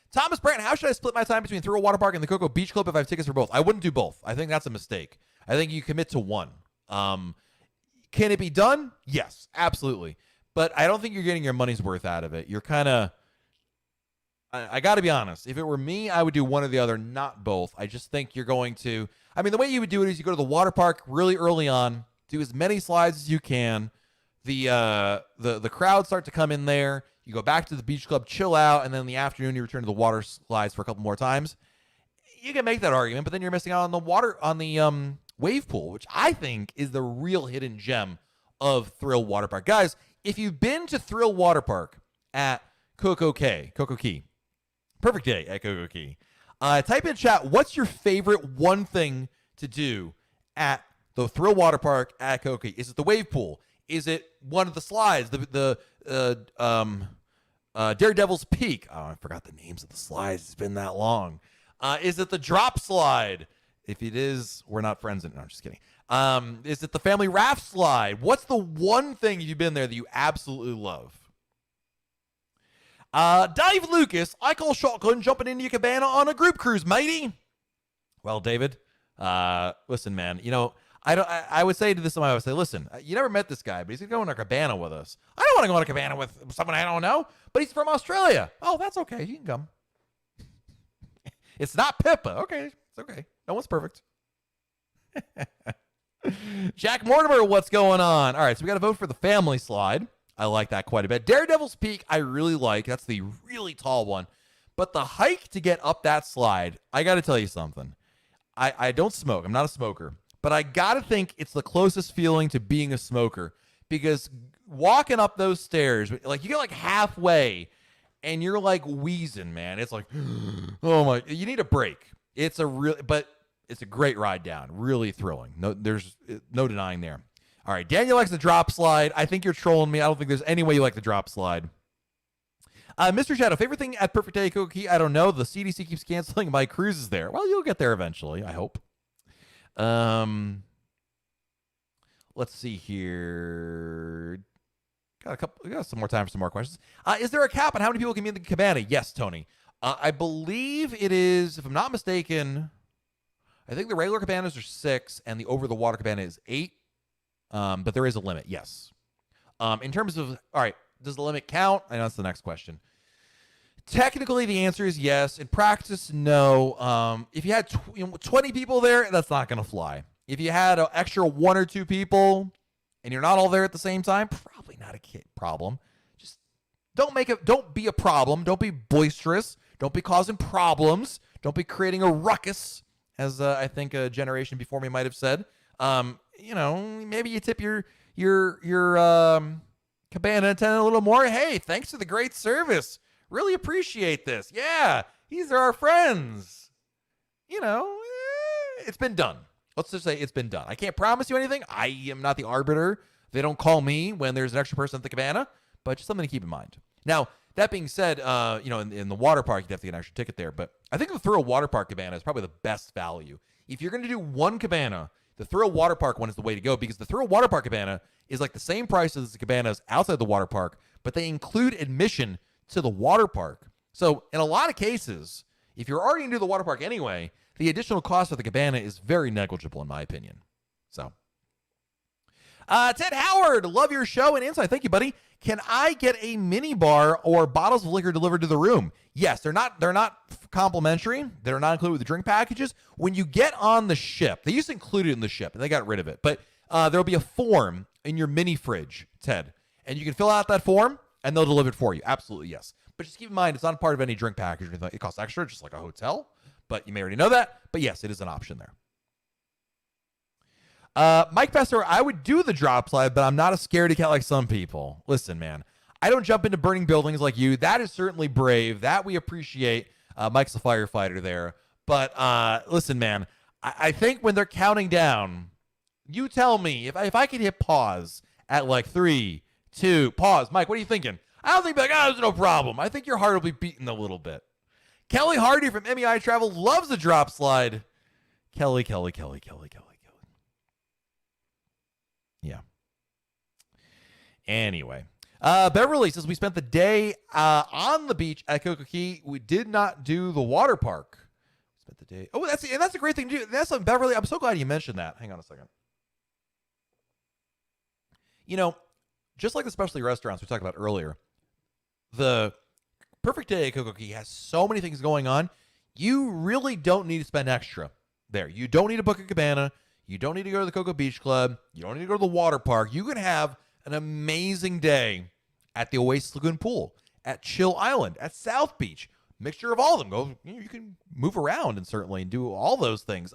Thomas Brandt, how should I split my time between Thrill Water Park and the Coco Beach Club if I have tickets for both? I wouldn't do both. I think that's a mistake. I think you commit to one. Can it be done? Yes, absolutely. But I don't think you're getting your money's worth out of it. You're kind of, I got to be honest. If it were me, I would do one or the other, not both. I just think you're going to, the way you would do it is you go to the water park really early on, do as many slides as you can. the crowds start to come in there. You go back to the beach club, chill out, and then in the afternoon you return to the water slides for a couple more times. You can make that argument, but then you're missing out on the wave pool, which I think is the real hidden gem of Thrill Water Park. Guys, if you've been to Thrill Water Park at CocoCay, perfect day at CocoCay, type in chat, what's your favorite one thing to do at the Thrill Water Park at CocoCay? Is it the wave pool? Is it one of the slides? The Daredevil's Peak. Oh, I forgot the names of the slides. It's been that long. Is it the drop slide? If it is, we're not friends. No, I'm just kidding. Is it the family raft slide? What's the one thing you've been there that you absolutely love? Dave Lucas, I call shotgun jumping into your cabana on a group cruise, matey. Well, David, listen, man, you know, I would say to this, I would say, listen, you never met this guy, but he's going to go on a cabana with us. I don't want to go on a cabana with someone I don't know, but he's from Australia. Oh, that's okay. You can come. It's not Pippa. Okay, it's okay. No one's perfect. Jack Mortimer, what's going on? All right, so we got to vote for the family slide. I like that quite a bit. Daredevil's Peak, I really like. That's the really tall one. But the hike to get up that slide, I got to tell you something. I don't smoke. I'm not a smoker. But I got to think it's the closest feeling to being a smoker. Because walking up those stairs, like you get like halfway, and you're like wheezing, man. It's like, oh my, you need a break. But it's a great ride down. Really thrilling. No, there's no denying there. All right, Daniel likes the drop slide. I think you're trolling me. I don't think there's any way you like the drop slide. Mr. Shadow, favorite thing at Perfect Day CocoCay? I don't know. The CDC keeps canceling my cruises there. Well, you'll get there eventually, I hope. Let's see here. We got some more time for some more questions. Is there a cap on how many people can be in the cabana? Yes, Tony. I believe it is, if I'm not mistaken, I think the regular cabanas are 6 and the over the water cabana is 8. But there is a limit, yes. In terms of, all right, does the limit count? I know that's the next question. Technically, the answer is yes. In practice, no. If you had 20 people there, that's not going to fly. If you had an extra 1 or 2 people and you're not all there at the same time, probably not a problem. Just don't be a problem. Don't be boisterous. Don't be causing problems. Don't be creating a ruckus, as I think a generation before me might have said. You know, maybe you tip your cabana attendant a little more. Hey, thanks for the great service. Really appreciate this. Yeah, these are our friends. You know, it's been done. Let's just say it's been done. I can't promise you anything. I am not the arbiter. They don't call me when there's an extra person at the cabana, but just something to keep in mind. Now, that being said, you know, in the water park, you'd have to get an extra ticket there, but I think the Thrill Water Park cabana is probably the best value. If you're going to do one cabana, the Thrill Water Park one is the way to go, because the Thrill Water Park cabana is like the same price as the cabanas outside the water park, but they include admission to the water park. So in a lot of cases, if you're already going to do the water park anyway, the additional cost for the cabana is very negligible in my opinion. So, Ted Howard, love your show and insight. Thank you, buddy. Can I get a mini bar or bottles of liquor delivered to the room? Yes, they're not complimentary. They're not included with the drink packages. When you get on the ship, they used to include it in the ship, and they got rid of it. But there'll be a form in your mini fridge, Ted, and you can fill out that form, and they'll deliver it for you. Absolutely, yes. But just keep in mind, it's not part of any drink package or anything. It costs extra, just like a hotel. But you may already know that. But yes, it is an option there. Mike Besser, I would do the drop slide, but I'm not a scaredy cat like some people. Listen, man, I don't jump into burning buildings like you. That is certainly brave. That we appreciate. Mike's a firefighter there. But listen, man, I think when they're counting down, you tell me if I could hit pause at like 3, 2, pause. Mike, what are you thinking? I don't think like, there's no problem. I think your heart will be beating a little bit. Kelly Hardy from MEI Travel loves the drop slide. Kelly. Yeah. Anyway, Beverly says we spent the day on the beach at CocoCay. We did not do the water park. Spent the day. Oh, that's a great thing to do. That's on Beverly. I'm so glad you mentioned that. Hang on a second. You know, just like the specialty restaurants we talked about earlier, the Perfect Day at CocoCay has so many things going on. You really don't need to spend extra there. You don't need to book a cabana. You don't need to go to the Coco Beach Club. You don't need to go to the water park. You can have an amazing day at the Oasis Lagoon Pool, at Chill Island, at South Beach. Mixture of all of them. You can move around and certainly do all those things.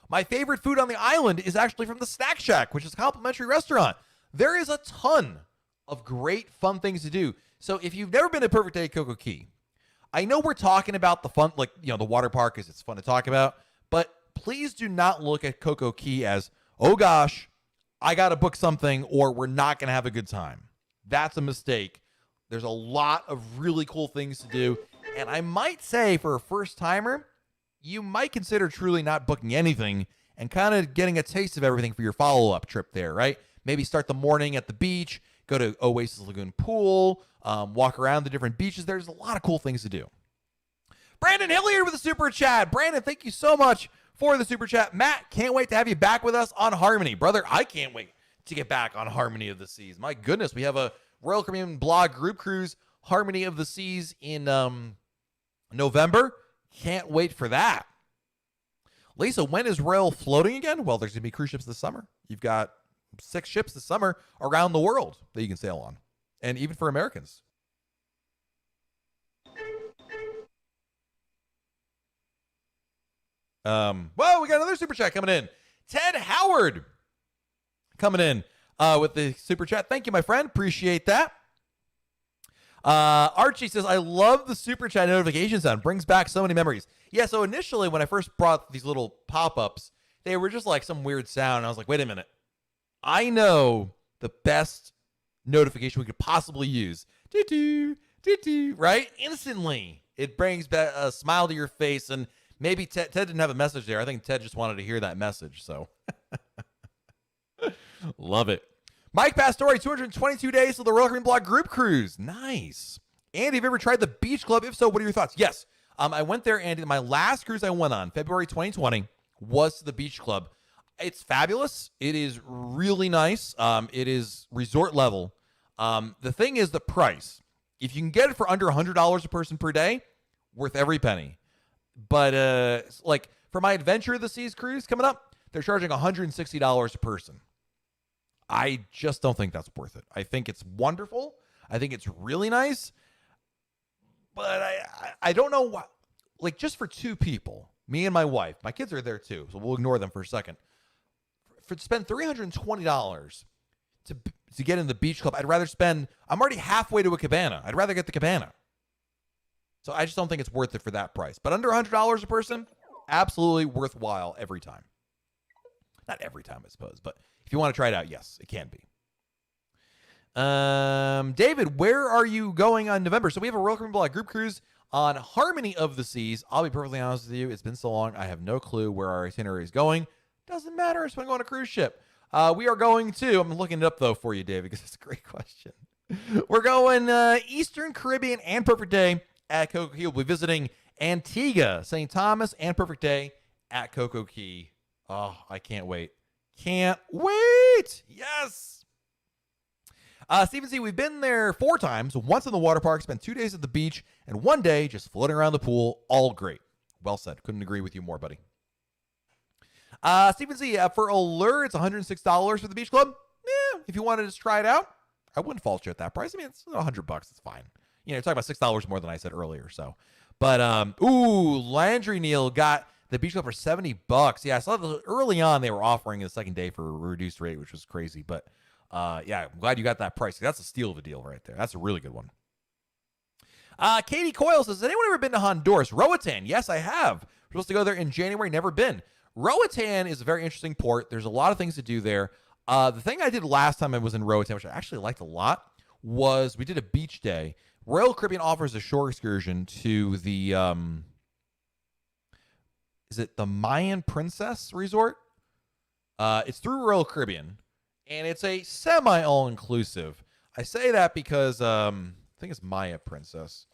My favorite food on the island is actually from the Snack Shack, which is a complimentary restaurant. There is a ton of great fun things to do. So if you've never been to Perfect Day at CocoCay, I know we're talking about the fun, like, the water park is it's fun to talk about, but please do not look at CocoCay as, oh gosh, I got to book something or we're not going to have a good time. That's a mistake. There's a lot of really cool things to do. And I might say for a first timer, you might consider truly not booking anything and kind of getting a taste of everything for your follow-up trip there, right? Maybe start the morning at the beach, go to Oasis Lagoon Pool, walk around the different beaches. There's a lot of cool things to do. Brandon Hilliard with a super chat. Brandon, thank you so much for the super chat. Matt, can't wait to have you back with us on Harmony. Brother, I can't wait to get back on Harmony of the Seas. My goodness, we have a Royal Caribbean blog group cruise, Harmony of the Seas, in November. Can't wait for that. Lisa, when is Royal floating again? Well, there's going to be cruise ships this summer. You've got 6 ships this summer around the world that you can sail on. And even for Americans. Well, we got another super chat coming in. Ted Howard coming in with the super chat. Thank you, my friend. Appreciate that. Archie says, I love the super chat notification sound. Brings back so many memories. Yeah, so initially when I first brought these little pop-ups, they were just like some weird sound. And I was like, wait a minute. I know the best notification we could possibly use. Doo-doo, doo-doo, right? Instantly. It brings back a smile to your face. And maybe Ted didn't have a message there. I think Ted just wanted to hear that message. So love it. Mike Pastore, 222 days to the Royal Caribbean Blog Group Cruise. Nice. Andy, have you ever tried the Beach Club? If so, what are your thoughts? Yes. I went there, Andy. My last cruise I went on, February 2020, was to the Beach Club. It's fabulous. It is really nice. It is resort level. The thing is the price. If you can get it for under $100 a person per day, worth every penny. But like for my Adventure of the Seas cruise coming up, they're charging $160 a person. I just don't think that's worth it. I think it's wonderful. I think it's really nice. But I don't know what, like just for 2 people, me and my wife, my kids are there too, so we'll ignore them for a second. To spend $320 to get in the Beach Club, I'd rather spend, I'm already halfway to a Cabana. I'd rather get the Cabana. So I just don't think it's worth it for that price. But under $100 a person, absolutely worthwhile every time. Not every time, I suppose, but if you want to try it out, yes, it can be. David, where are you going on November? So we have a Royal Caribbean Blog group cruise on Harmony of the Seas. I'll be perfectly honest with you. It's been so long. I have no clue where our itinerary is going. Doesn't matter. It's going to go on a cruise ship. We are going to, I'm looking it up though for you, David, because it's a great question. We're going Eastern Caribbean and Perfect Day at CocoCay. We'll be visiting Antigua, St. Thomas, and Perfect Day at CocoCay. Oh, I can't wait. Can't wait. Yes. Stephen Z, we've been there 4 times. Once in the water park, spent 2 days at the beach, and 1 day just floating around the pool. All great. Well said. Couldn't agree with you more, buddy. Stephen Z, for Allure, it's $106 for the Beach Club. Yeah, if you wanted to just try it out, I wouldn't fault you at that price. I mean, it's $100. It's fine. You know, you're talking about $6 more than I said earlier. So, but Landry Neal got the Beach Club for $70. Yeah, I saw that early on they were offering the second day for a reduced rate, which was crazy. But yeah, I'm glad you got that price. That's a steal of a deal right there. That's a really good one. Katie Coyle says, has anyone ever been to Honduras? Roatan. Yes, I have. We're supposed to go there in January. Never been. Roatan is a very interesting port. There's a lot of things to do there. The thing I did last time I was in Roatan, which I actually liked a lot, was we did a beach day. Royal Caribbean offers a shore excursion to the, is it the Mayan Princess Resort? It's through Royal Caribbean, and it's a semi-all-inclusive. I say that because I think it's Maya Princess.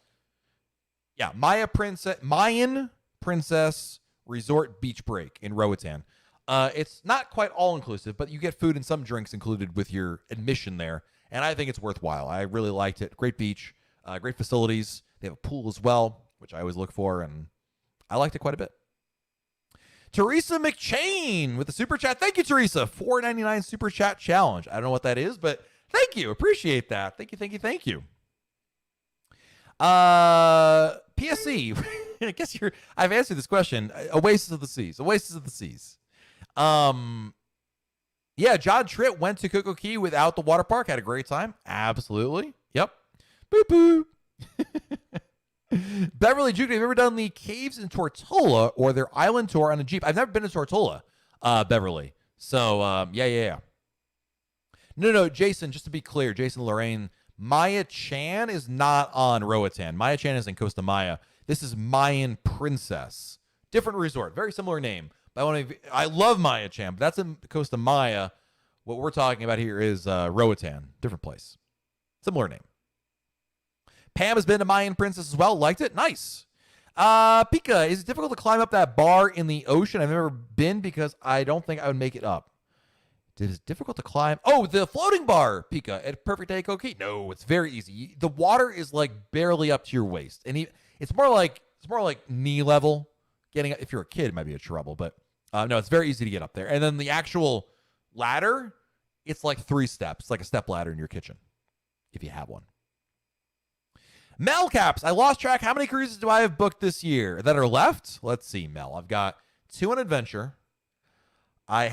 Yeah, Mayan Princess Resort Beach Break in Roatan. It's not quite all-inclusive, but you get food and some drinks included with your admission there, and I think it's worthwhile. I really liked it. Great beach, great facilities. They have a pool as well, which I always look for, and I liked it quite a bit. Teresa McChain with the super chat. Thank you, Teresa. $4.99 super chat challenge. I don't know what that is, but thank you. Appreciate that. Thank you, thank you, thank you. PSC. I guess I've answered this question. Oasis of the Seas. Oasis of the Seas. Yeah, John Tritt went to CocoCay without the water park. Had a great time. Absolutely. Yep. Boop boop. Beverly Juke, have you ever done the caves in Tortola or their island tour on a Jeep? I've never been to Tortola, Beverly. So, yeah. No, Jason, just to be clear, Jason Lorraine, Maya Chan is not on Roatan. Maya Chan is in Costa Maya. This is Mayan Princess. Different resort. Very similar name. But I love Maya Chan, but that's in Costa Maya. What we're talking about here is Roatan. Different place. Similar name. Pam has been to Mayan Princess as well. Liked it. Nice. Pika, is it difficult to climb up that bar in the ocean? I've never been because I don't think I would make it up. Is it difficult to climb? Oh, the floating bar, Pika, at Perfect Day CocoCay. No, it's very easy. The water is like barely up to your waist, and it's more like knee level. Getting, if you're a kid, it might be a trouble, but no, it's very easy to get up there. And then the actual ladder, it's like 3 steps. It's like a step ladder in your kitchen, if you have one. Mel Caps, I lost track. How many cruises do I have booked this year that are left? Let's see, Mel. I've got 2 on Adventure. I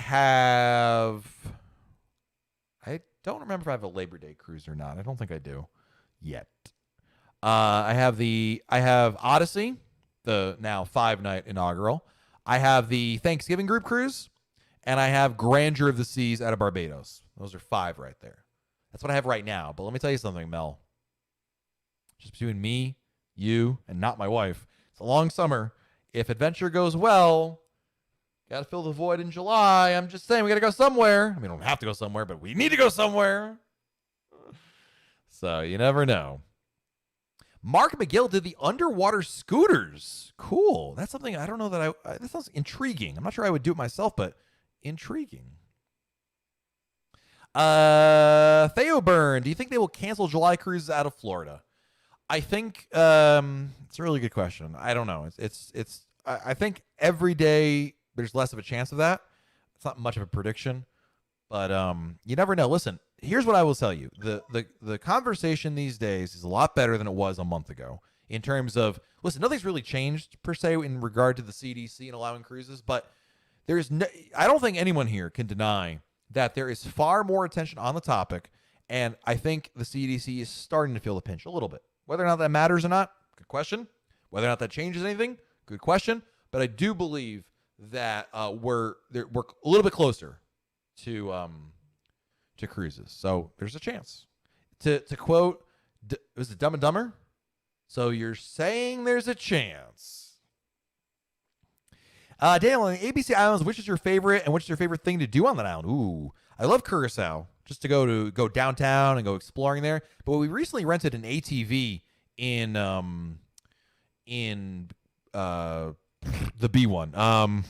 don't remember if I have a Labor Day cruise or not. I don't think I do yet. I have Odyssey, the now 5-night inaugural. I have the Thanksgiving group cruise, and I have Grandeur of the Seas out of Barbados. Those are 5 right there. That's what I have right now. But let me tell you something, Mel. Just between me, you, and not my wife. It's a long summer. If Adventure goes well, got to fill the void in July. I'm just saying we got to go somewhere. I mean, we don't have to go somewhere, but we need to go somewhere. So you never know. Mark McGill did the underwater scooters. Cool. That's something I don't know that that sounds intriguing. I'm not sure I would do it myself, but intriguing. Theo Byrne, do you think they will cancel July cruises out of Florida? I think it's a really good question. I don't know. I think every day there's less of a chance of that. It's not much of a prediction, but you never know. Listen, here's what I will tell you. The conversation these days is a lot better than it was a month ago in terms of, listen, nothing's really changed per se in regard to the CDC and allowing cruises, but I don't think anyone here can deny that there is far more attention on the topic, and I think the CDC is starting to feel the pinch a little bit. Whether or not that matters or not, good question. Whether or not that changes anything, good question. But I do believe that we're a little bit closer to cruises. So there's a chance. To quote, was it Dumb and Dumber? So you're saying there's a chance. Daniel, on the ABC Islands, which is your favorite and what's your favorite thing to do on that island? Ooh, I love Curacao. Just to go downtown and go exploring there. But we recently rented an ATV in the B one. Aruba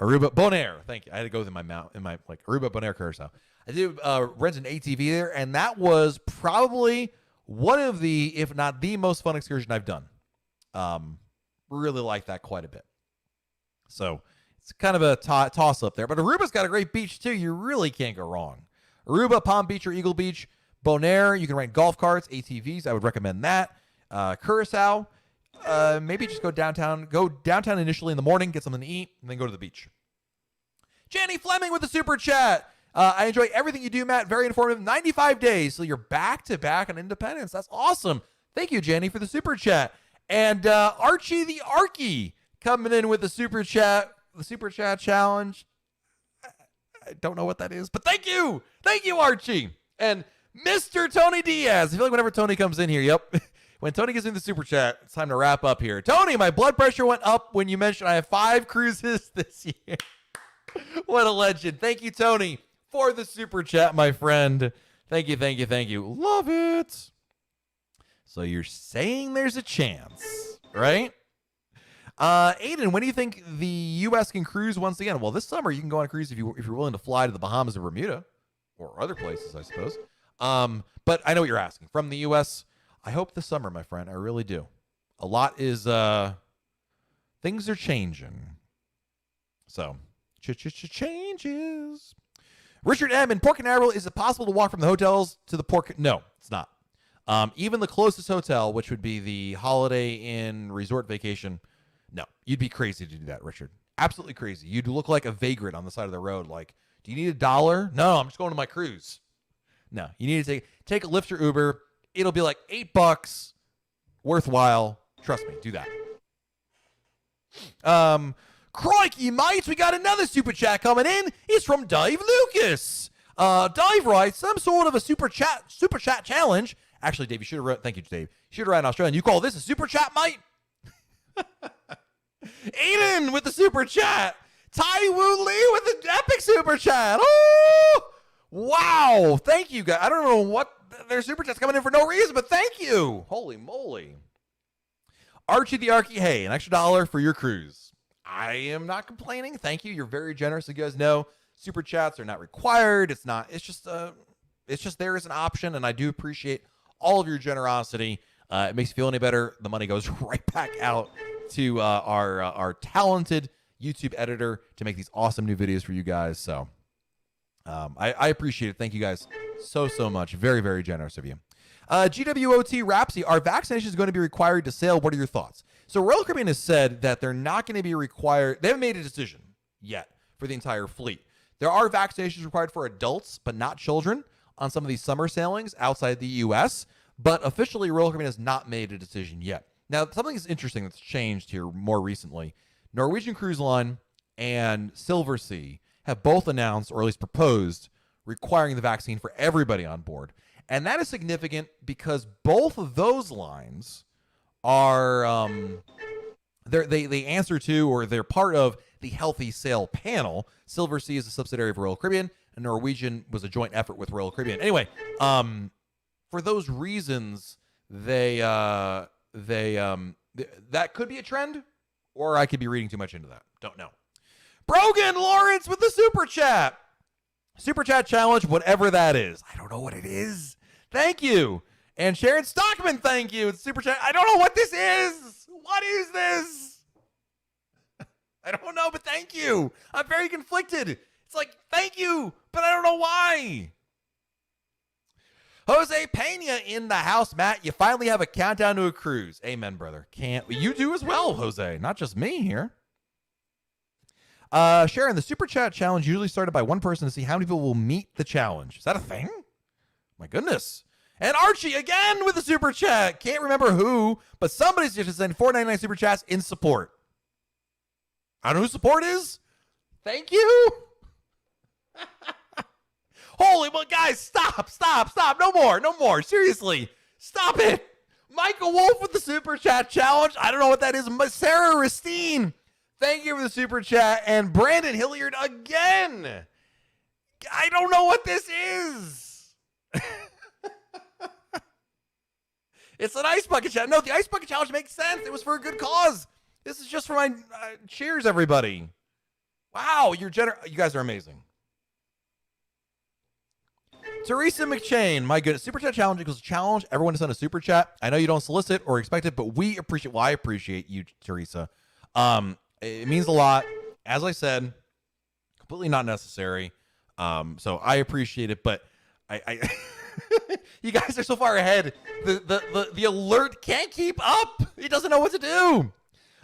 Bonaire. Thank you. I had to go with my mouth in my Aruba Bonaire Curacao. I did rent an ATV there, and that was probably one of the, if not the most fun excursion I've done. Really like that quite a bit. So it's kind of a toss up there. But Aruba's got a great beach too. You really can't go wrong. Aruba, Palm Beach, or Eagle Beach. Bonaire, you can rent golf carts, ATVs. I would recommend that. Curacao, maybe just go downtown. Go downtown initially in the morning, get something to eat, and then go to the beach. Jenny Fleming with the super chat. I enjoy everything you do, Matt. Very informative. 95 days, so you're back to back on Independence. That's awesome. Thank you, Jenny, for the super chat. And Archie the Archie coming in with the super chat challenge. I don't know what that is, but thank you. Thank you, Archie. And Mr. Tony Diaz. I feel like whenever Tony comes in here, yep. When Tony gets in the super chat, it's time to wrap up here. Tony, my blood pressure went up when you mentioned I have 5 cruises this year. What a legend. Thank you, Tony, for the super chat, my friend. Thank you, thank you, thank you. Love it. So you're saying there's a chance, right? Aiden, when do you think the U.S. can cruise once again? Well, this summer you can go on a cruise if you're willing to fly to the Bahamas or Bermuda or other places, I suppose. But I know what you're asking. From the U.S., I hope this summer, my friend. I really do. A lot is things are changing. So, changes. Richard M. in Port Canaveral, is it possible to walk from the hotels to the port? No, it's not. Even the closest hotel, which would be the Holiday Inn Resort Vacation, no, you'd be crazy to do that, Richard. Absolutely crazy. You'd look like a vagrant on the side of the road. Like, do you need $1? No, I'm just going to my cruise. No, you need to take a Lyft or Uber. It'll be like $8, worthwhile. Trust me, do that. Crikey, mates, we got another super chat coming in. It's from Dave Lucas. Dave writes, some sort of a super chat challenge. Actually, Dave, you should have wrote, thank you, Dave. You should have written Australian. You call this a super chat, mate? Aiden with the super chat. Tai Wu Lee with the epic super chat. Oh, wow. Thank you, guys. I don't know what their super chat's coming in for no reason, but thank you. Holy moly. Archie the Archie, hey, an extra $1 for your cruise. I am not complaining. Thank you. You're very generous. You guys know super chats are not required. It's just there as an option, and I do appreciate all of your generosity. It makes you feel any better. The money goes right back out to our talented YouTube editor to make these awesome new videos for you guys. So I appreciate it. Thank you guys so much. Very, very generous of you. GWOT Rapsy, are vaccinations going to be required to sail? What are your thoughts? So Royal Caribbean has said that they're not going to be required. They haven't made a decision yet for the entire fleet. There are vaccinations required for adults, but not children on some of these summer sailings outside the U.S., but officially Royal Caribbean has not made a decision yet. Now, something is interesting that's changed here more recently. Norwegian Cruise Line and Silversea have both announced, or at least proposed, requiring the vaccine for everybody on board. And that is significant because both of those lines are they answer to, or they're part of the Healthy Sail panel. Silversea is a subsidiary of Royal Caribbean, and Norwegian was a joint effort with Royal Caribbean. Anyway, for those reasons, that could be a trend, or I could be reading too much into that. Don't know. Brogan Lawrence with the super chat. Super chat challenge, whatever that is. I don't know what it is. Thank you. And Sharon Stockman, thank you. It's super chat. I don't know what this is. What is this? I don't know, but thank you. I'm very conflicted. It's like, thank you, but I don't know why. Jose Pena in the house, Matt. You finally have a countdown to a cruise. Amen, brother. You do as well, Jose. Not just me here. Sharon, the super chat challenge usually started by one person to see how many people will meet the challenge. Is that a thing? My goodness. And Archie again with the super chat. Can't remember who, but somebody's just sending $4.99 super chats in support. I don't know who support is. Thank you. Holy, well, guys, stop. No more. Seriously, stop it. Michael Wolf with the super chat challenge. I don't know what that is. Sarah Ristine, thank you for the super chat. And Brandon Hilliard again. I don't know what this is. It's an ice bucket challenge. No, the ice bucket challenge makes sense. It was for a good cause. This is just for my cheers, everybody. Wow, you guys are amazing. Teresa McChain, my goodness. Super chat challenge equals challenge. Everyone to send a super chat. I know you don't solicit or expect it, but we appreciate. Well, I appreciate you, Teresa. It means a lot. As I said, completely not necessary. So I appreciate it, but I you guys are so far ahead. The alert can't keep up. He doesn't know what to do.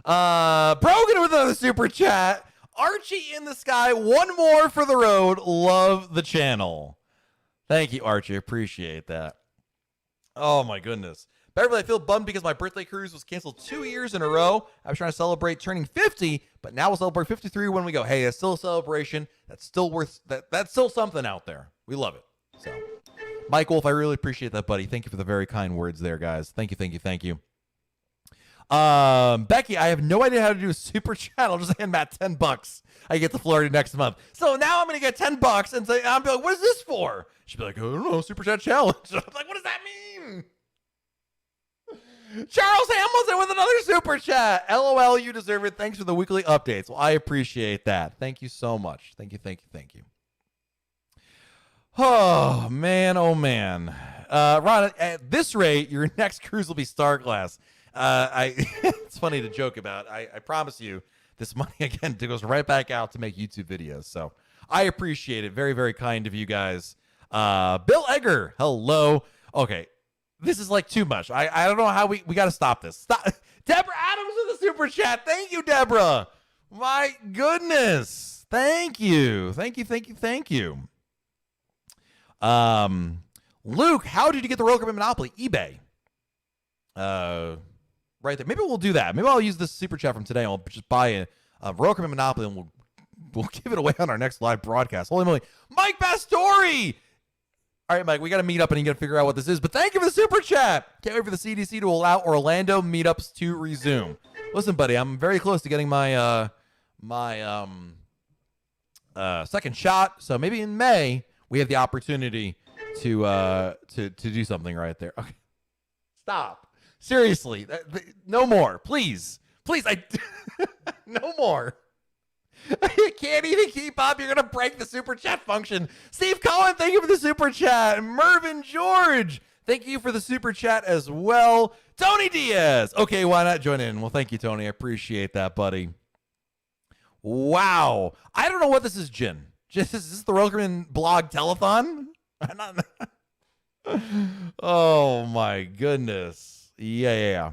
Brogan with another super chat. Archie in the sky. One more for the road. Love the channel. Thank you, Archie. Appreciate that. Oh, my goodness. Beverly, I feel bummed because my birthday cruise was canceled 2 years in a row. I was trying to celebrate turning 50, but now we'll celebrate 53 when we go. Hey, it's still a celebration. That's still worth that's still something out there. We love it. So, Mike Wolf, I really appreciate that, buddy. Thank you for the very kind words there, guys. Thank you. Becky, I have no idea how to do a super chat. I'll just hand Matt $10. I get to Florida next month. So now I'm going to get $10 and say, I'm like, what is this for? She'd be like, I don't know, super chat challenge. I'm like, what does that mean? Charles Hamilton with another super chat. LOL, you deserve it. Thanks for the weekly updates. Well, I appreciate that. Thank you so much. Thank you. Oh, man. Ron, at this rate, your next cruise will be Star Class. It's funny to joke about. I promise you this money again goes right back out to make YouTube videos. So I appreciate it. Very, very kind of you guys. Bill Egger, hello. Okay, this is like too much. I don't know how we got to stop this. Stop. Deborah Adams with the super chat. Thank you, Deborah. My goodness. Thank you. Luke, how did you get the Roller Coaster Monopoly? eBay. Right there. Maybe we'll do that. Maybe I'll use this super chat from today. I'll just buy a Roller Coaster Monopoly and we'll give it away on our next live broadcast. Holy moly. Mike Pastori. All right, Mike, we got to meet up and you got to figure out what this is. But thank you for the super chat. Can't wait for the CDC to allow Orlando meetups to resume. Listen, buddy, I'm very close to getting my second shot. So maybe in May we have the opportunity to do something right there. Okay, stop. Seriously, no more, please. No more. You can't even keep up. You're going to break the super chat function. Steve Cohen, thank you for the super chat. Mervyn George, thank you for the super chat as well. Tony Diaz. Okay, why not join in? Well, thank you, Tony. I appreciate that, buddy. Wow. I don't know what this is, Jin. Is this the Roller Coaster blog telethon? Oh, my goodness. Yeah.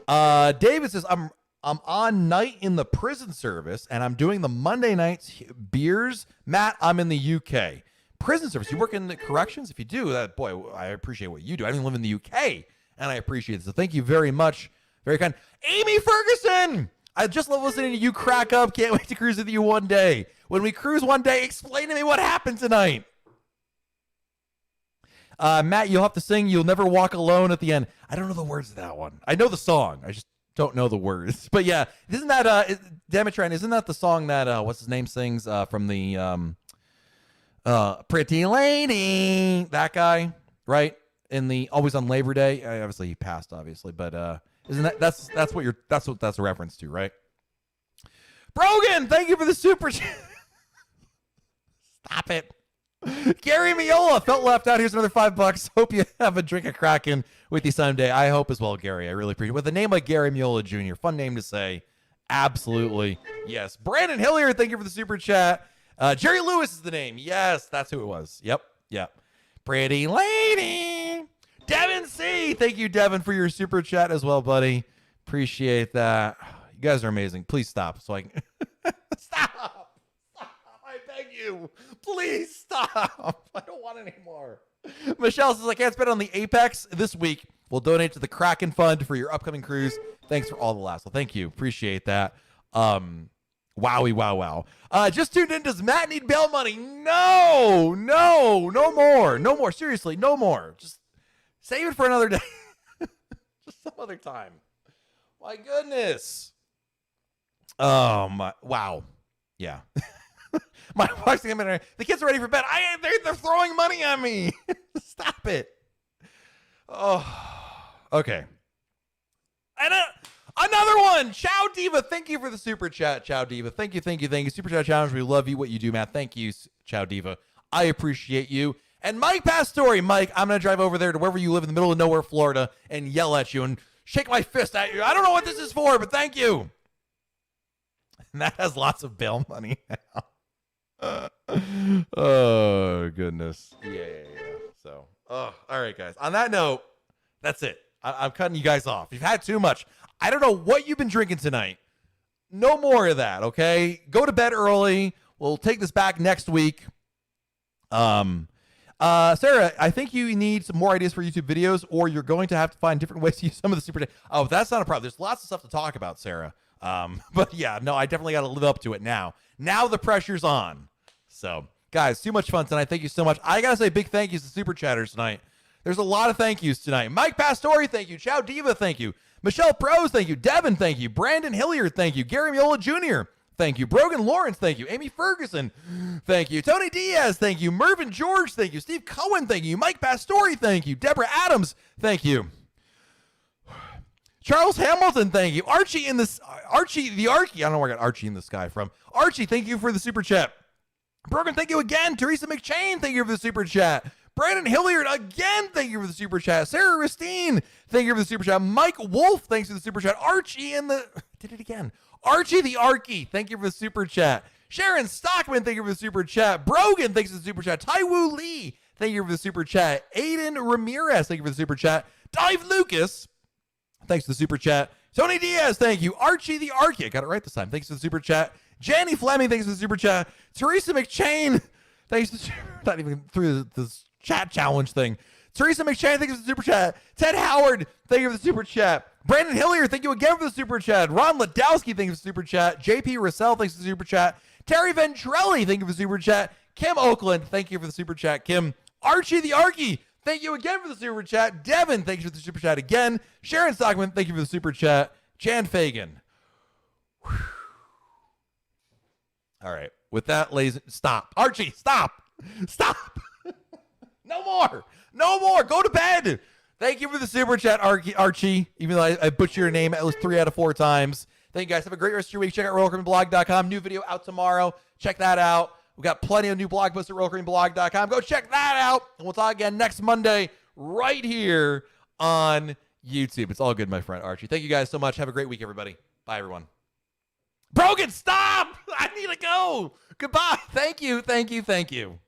David says, I'm on night in the prison service, and I'm doing the Monday nights beers. Matt, I'm in the UK. Prison service, you work in the corrections? If you do, that boy, I appreciate what you do. I don't even live in the UK, and I appreciate it. So thank you very much. Very kind. Amy Ferguson, I just love listening to you crack up. Can't wait to cruise with you one day. When we cruise one day, explain to me what happened tonight. Matt, you'll have to sing You'll Never Walk Alone at the end. I don't know the words of that one. I know the song. I just don't know the words. But yeah, isn't that Demetran, isn't that the song that what's his name sings from the Pretty Lady, that guy, right? In the Always on Labor Day. Obviously he passed, obviously, but isn't that's what that's a reference to, right? Brogan, thank you for the super Stop it. Gary Miola felt left out. Here's another $5. Hope you have a drink of Kraken with you someday. I hope as well, Gary. I really appreciate it. With a name like Gary Miola Jr., fun name to say. Absolutely. Yes. Brandon Hillier, thank you for the super chat. Jerry Lewis is the name. Yes, that's who it was. Yep. Pretty Lady. Devin C. Thank you, Devin, for your super chat as well, buddy. Appreciate that. You guys are amazing. Please stop so I can... Stop. I beg you. Please stop. I don't want any more. Michelle says, I can't spend on the Apex this week. We'll donate to the Kraken Fund for your upcoming cruise. Thanks for all the laughs. Well, thank you. Appreciate that. Wowie, wow. Just tuned in. Does Matt need bail money? No more. Seriously, no more. Just save it for another day. Just some other time. My goodness. Oh, my. Wow. Yeah. My wife's thinking, the kids are ready for bed. They're throwing money at me. Stop it. Oh, okay. And another one. Chow Diva. Thank you for the super chat, Chow Diva. Thank you. Super chat challenge. We love you. What you do, Matt. Thank you, Chow Diva. I appreciate you. And Mike Pastori. Mike, I'm going to drive over there to wherever you live in the middle of nowhere, Florida, and yell at you and shake my fist at you. I don't know what this is for, but thank you. And that has lots of bail money now. Oh, goodness. Yeah. So, all right, guys. On that note, that's it. I'm cutting you guys off. You've had too much. I don't know what you've been drinking tonight. No more of that, okay? Go to bed early. We'll take this back next week. Sarah, I think you need some more ideas for YouTube videos, or you're going to have to find different ways to use some of the super. Oh, that's not a problem. There's lots of stuff to talk about, Sarah. But yeah, no, I definitely got to live up to it now. Now the pressure's on. So, guys, too much fun tonight. Thank you so much. I got to say big thank yous to super chatters tonight. There's a lot of thank yous tonight. Mike Pastori, thank you. Chow Diva, thank you. Michelle Prose, thank you. Devin, thank you. Brandon Hilliard, thank you. Gary Miola Jr., thank you. Brogan Lawrence, thank you. Amy Ferguson, thank you. Tony Diaz, thank you. Mervyn George, thank you. Steve Cohen, thank you. Mike Pastori, thank you. Deborah Adams, thank you. Charles Hamilton, thank you. Archie the Archie. I don't know where I got Archie in the sky from. Archie, thank you for the super chat. Brogan, thank you again. Teresa McChain, thank you for the super chat. Brandon Hilliard, again, thank you for the super chat. Sarah Ristine, thank you for the super chat. Mike Wolf, thanks for the super chat. Archie in the... Did it again. Archie the Arky, thank you for the super chat. Sharon Stockman, thank you for the super chat. Brogan, thanks for the super chat. Taiwu Lee, thank you for the super chat. Aiden Ramirez, thank you for the super chat. Dive Lucas, thanks for the super chat. Tony Diaz, thank you. Archie the Arky, I got it right this time. Thanks for the super chat. Janny Fleming, thanks for the super chat. Teresa McChain, thanks for the not even through this chat challenge thing. Teresa McChain, thank you for the super chat. Ted Howard, thank you for the super chat. Brandon Hillier, thank you again for the super chat. Ron Ladowski, thank you for the super chat. JP Russell, thanks for the super chat. Terry Ventrelli, thank you for the super chat. Kim Oakland, thank you for the super chat. Kim. Archie the Arky, thank you again for the super chat. Devin, thank you for the super chat again. Sharon Stockman, thank you for the super chat. Jan Fagan. Whew. All right. With that, ladies, stop. Archie, stop. Stop. No more. No more. Go to bed. Thank you for the super chat, Archie. Even though I butchered your name at least 3 out of 4 times. Thank you guys. Have a great rest of your week. Check out RoyalCaribbeanBlog.com. New video out tomorrow. Check that out. We've got plenty of new blog posts at RoyalCaribbeanBlog.com. Go check that out. And we'll talk again next Monday right here on YouTube. It's all good, my friend Archie. Thank you guys so much. Have a great week, everybody. Bye, everyone. Brogan, stop! I need to go. Goodbye. Thank you. Thank you. Thank you.